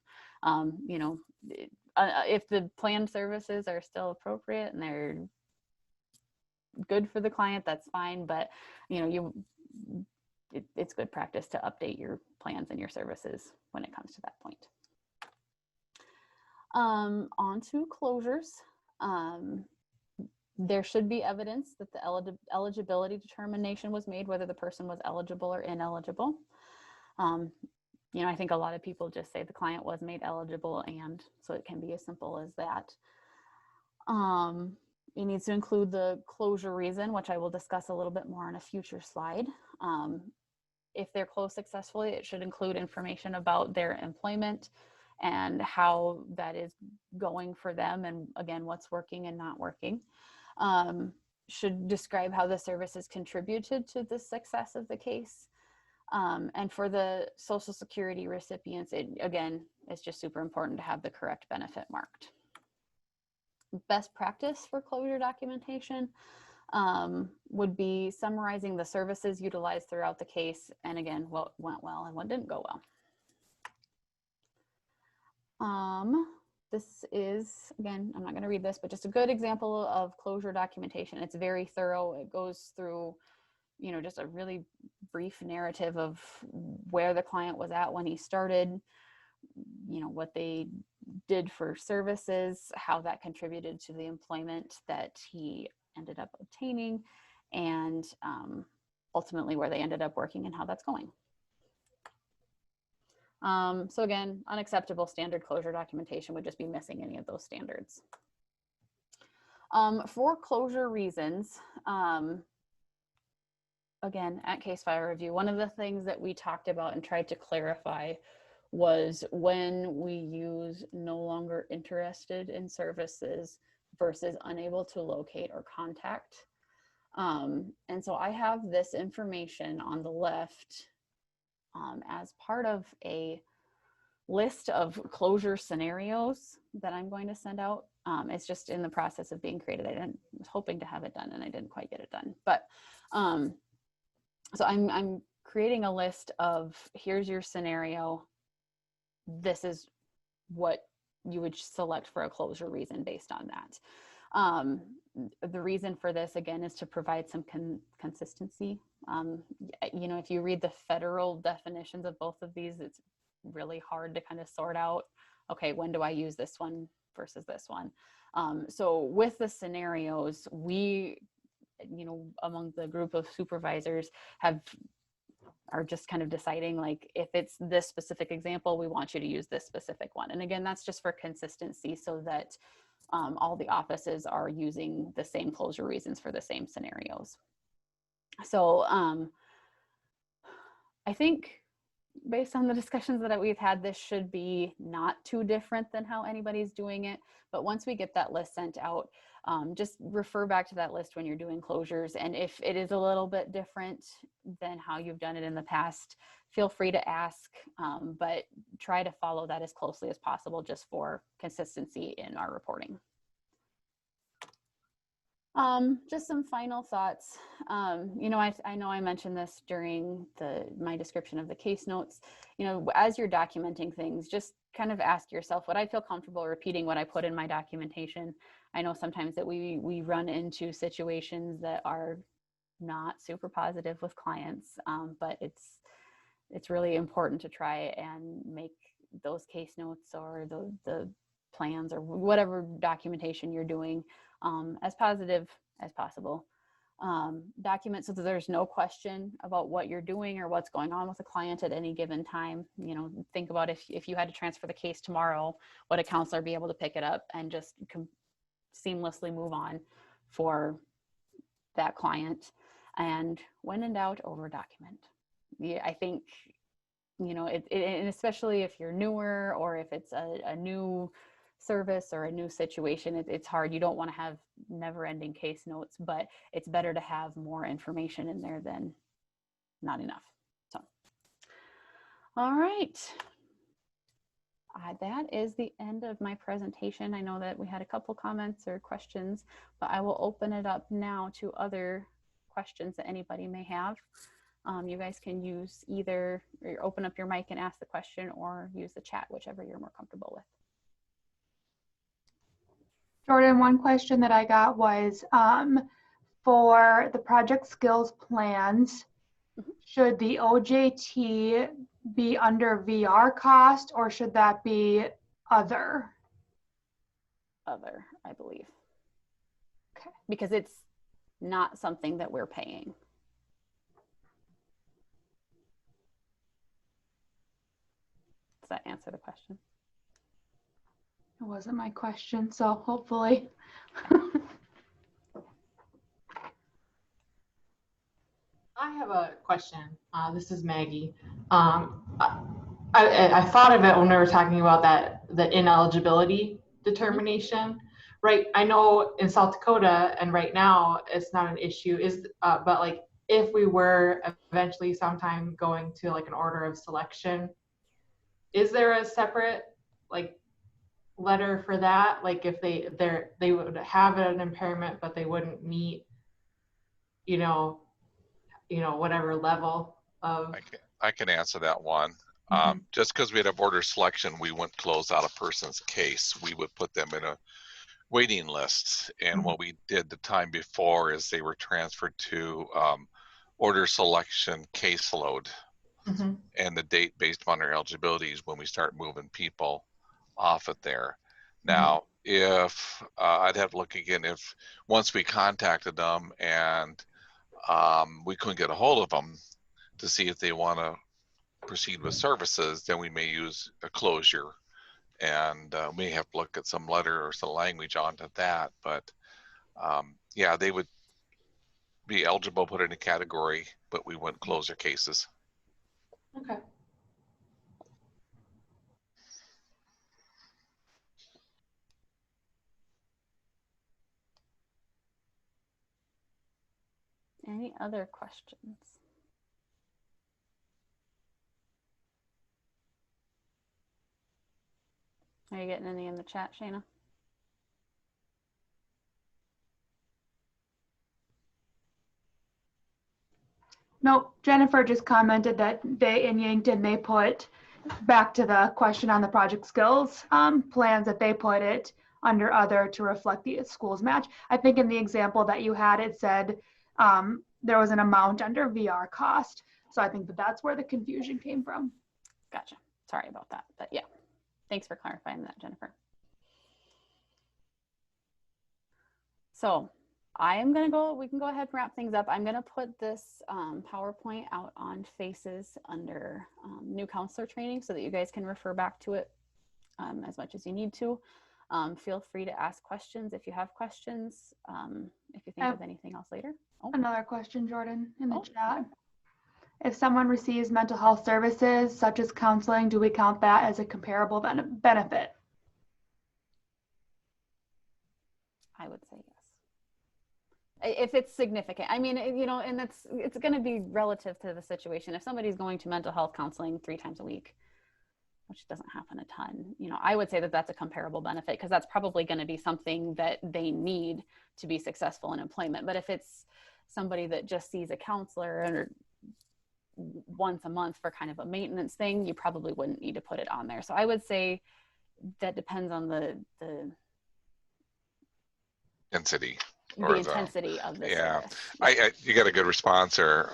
If the plan services are still appropriate and they're good for the client, that's fine. But it's good practice to update your plans and your services when it comes to that point. On to closures. There should be evidence that the eligibility determination was made, whether the person was eligible or ineligible. I think a lot of people just say the client was made eligible, and so it can be as simple as that. It needs to include the closure reason, which I will discuss a little bit more on a future slide. If they're closed successfully, it should include information about their employment and how that is going for them, and again, what's working and not working. Should describe how the services contributed to the success of the case. And for the Social Security recipients, it's just super important to have the correct benefit marked. Best practice for closure documentation would be summarizing the services utilized throughout the case, and again, what went well and what didn't go well. This is, again, I'm not going to read this, but just a good example of closure documentation. It's very thorough. It goes through, just a really brief narrative of where the client was at when he started, what they did for services, how that contributed to the employment that he ended up obtaining, and ultimately where they ended up working and how that's going. So again, unacceptable standard closure documentation would just be missing any of those standards. For closure reasons, again, at case file review, one of the things that we talked about and tried to clarify was when we use no longer interested in services versus unable to locate or contact. And so I have this information on the left as part of a list of closure scenarios that I'm going to send out. It's just in the process of being created. I was hoping to have it done and I didn't quite get it done. But so I'm creating a list of, here's your scenario. This is what you would select for a closure reason based on that. The reason for this, again, is to provide some consistency. If you read the federal definitions of both of these, it's really hard to kind of sort out, okay, when do I use this one versus this one? So with the scenarios, we, among the group of supervisors are just kind of deciding, like, if it's this specific example, we want you to use this specific one. And again, that's just for consistency so that all the offices are using the same closure reasons for the same scenarios. So I think based on the discussions that we've had, this should be not too different than how anybody's doing it. But once we get that list sent out, just refer back to that list when you're doing closures. And if it is a little bit different than how you've done it in the past, feel free to ask, but try to follow that as closely as possible just for consistency in our reporting. Just some final thoughts. You know, I know I mentioned this during my description of the case notes. You know, as you're documenting things, just kind of ask yourself, would I feel comfortable repeating what I put in my documentation? I know sometimes that we run into situations that are not super positive with clients, but it's really important to try and make those case notes or the plans or whatever documentation you're doing as positive as possible. Document so that there's no question about what you're doing or what's going on with the client at any given time. You know, think about if you had to transfer the case tomorrow, would a counselor be able to pick it up and just seamlessly move on for that client? And when in doubt, over document. Yeah, I think, you know, and especially if you're newer or if it's a new service or a new situation, it's hard. You don't want to have never-ending case notes, but it's better to have more information in there than not enough. So, all right. That is the end of my presentation. I know that we had a couple comments or questions, but I will open it up now to other questions that anybody may have. You guys can use either or open up your mic and ask the question or use the chat, whichever you're more comfortable with. Jordan, one question that I got was for the project skills plans, should the OJT be under VR cost or should that be other? Other, I believe. Okay. Because it's not something that we're paying. Does that answer the question? It wasn't my question, so hopefully. I have a question. This is Maggie. I thought of it when we were talking about the ineligibility determination, right? I know in South Dakota and right now it's not an issue, but like if we were eventually sometime going to like an order of selection, is there a separate like letter for that? Like if they would have an impairment but they wouldn't meet, you know, whatever level of. I can answer that one. Just because we had a border selection, we wouldn't close out a person's case. We would put them in a waiting list. And what we did the time before is they were transferred to order selection caseload. And the date based on their eligibilities when we start moving people off it there. Now, if I'd have to look again, if once we contacted them and we couldn't get a hold of them to see if they want to proceed with services, then we may use a closure, and we have to look at some letter or some language onto that. But yeah, they would be eligible, put in a category, but we wouldn't close their cases. Okay. Any other questions? Are you getting any in the chat, Shayna? Nope. Jennifer just commented that in Yankton they put back to the question on the project skills plans that they put it under other to reflect the schools match. I think in the example that you had, it said there was an amount under VR cost. So I think that's where the confusion came from. Gotcha. Sorry about that, but yeah. Thanks for clarifying that, Jennifer. So we can go ahead and wrap things up. I'm gonna put this PowerPoint out on Faces under new counselor training so that you guys can refer back to it as much as you need to. Feel free to ask questions if you have questions, if you think of anything else later. Another question, Jordan, in the chat. If someone receives mental health services such as counseling, do we count that as a comparable benefit? I would say yes. If it's significant. I mean, you know, and it's going to be relative to the situation. If somebody's going to mental health counseling 3 times a week, which doesn't happen a ton, you know, I would say that that's a comparable benefit because that's probably going to be something that they need to be successful in employment. But if it's somebody that just sees a counselor or once a month for kind of a maintenance thing, you probably wouldn't need to put it on there. So I would say that depends on the Density. the intensity of the service. You got a good response there.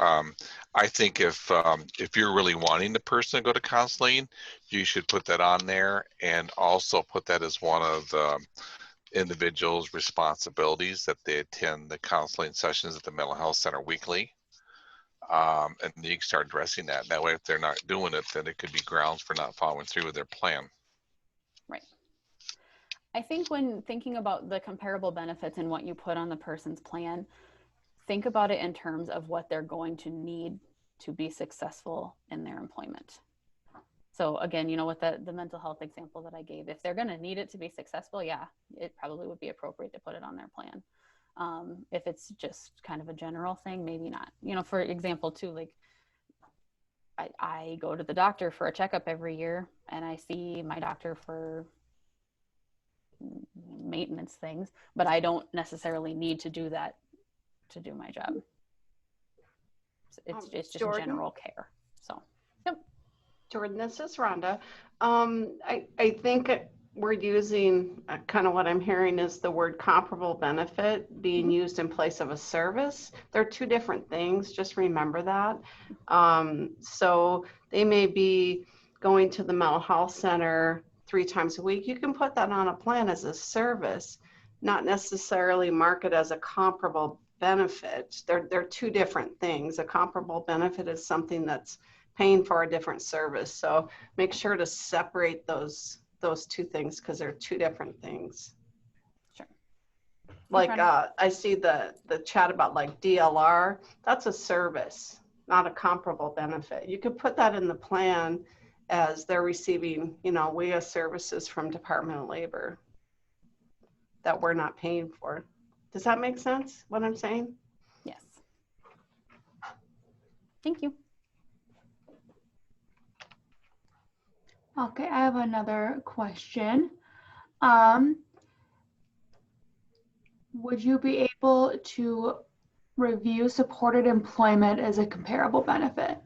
I think if you're really wanting the person to go to counseling, you should put that on there and also put that as one of the individual's responsibilities that they attend the counseling sessions at the mental health center weekly. And you can start addressing that. That way, if they're not doing it, then it could be grounds for not following through with their plan. Right. I think when thinking about the comparable benefits and what you put on the person's plan, think about it in terms of what they're going to need to be successful in their employment. So again, you know, with the mental health example that I gave, if they're going to need it to be successful, yeah, it probably would be appropriate to put it on their plan. If it's just kind of a general thing, maybe not. You know, for example, too, like I go to the doctor for a checkup every year and I see my doctor for maintenance things, but I don't necessarily need to do that to do my job. It's just Jordan? general care. So, yep. Jordan, this is Rhonda. I think we're using kind of what I'm hearing is the word comparable benefit being used in place of a service. They're 2 different things. Just remember that. So they may be going to the mental health center 3 times a week. You can put that on a plan as a service, not necessarily mark it as a comparable benefit. They're 2 different things. A comparable benefit is something that's paying for a different service. So make sure to separate those 2 things because they're 2 different things. Sure. Like I see the chat about like DLR, that's a service, not a comparable benefit. You could put that in the plan as they're receiving, you know, WIA services from Department of Labor that we're not paying for. Does that make sense, what I'm saying? Yes. Thank you. Okay, I have another question. Would you be able to review supported employment as a comparable benefit?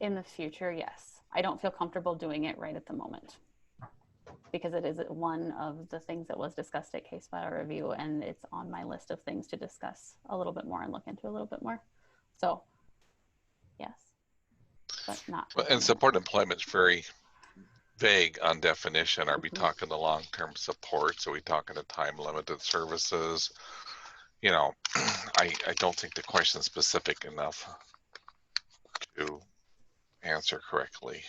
In the future, yes. I don't feel comfortable doing it right at the moment because it is one of the things that was discussed at case file review, and it's on my list of things to discuss a little bit more and look into a little bit more. So yes, but not. And support employment is very vague on definition. Are we talking the long-term support? Are we talking the time-limited services? You know, I don't think the question is specific enough to answer correctly.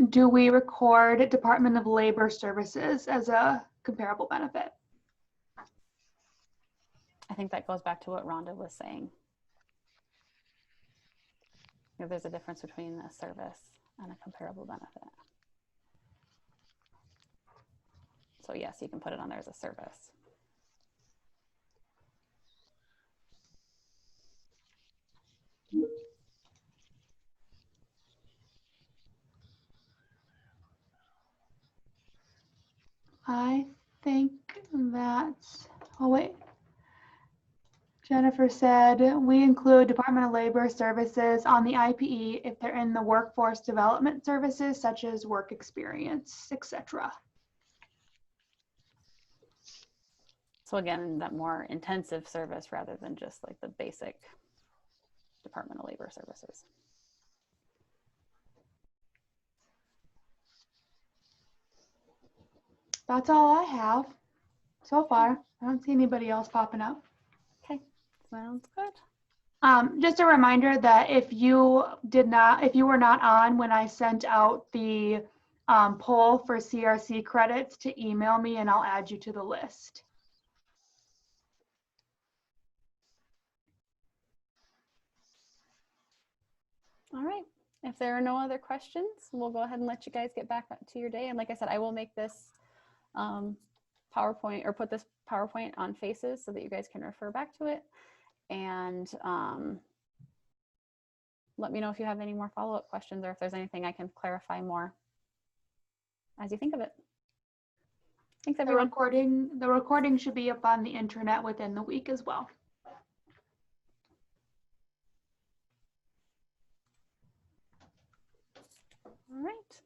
Do we record Department of Labor services as a comparable benefit? I think that goes back to what Rhonda was saying. You know, there's a difference between a service and a comparable benefit. So yes, you can put it on there as a service. I think that's, oh wait. Jennifer said, we include Department of Labor services on the IPE if they're in the workforce development services such as work experience, etc. So again, that more intensive service rather than just like the basic Department of Labor services. That's all I have so far. I don't see anybody else popping up. Okay, sounds good. Just a reminder that if you were not on when I sent out the poll for CRC credits to email me and I'll add you to the list. All right. If there are no other questions, we'll go ahead and let you guys get back to your day. And like I said, I will make this PowerPoint, or put this PowerPoint on Faces so that you guys can refer back to it. And let me know if you have any more follow-up questions, or if there's anything I can clarify more as you think of it. Thanks, The everyone. recording should be up on the internet within the week as well. All right.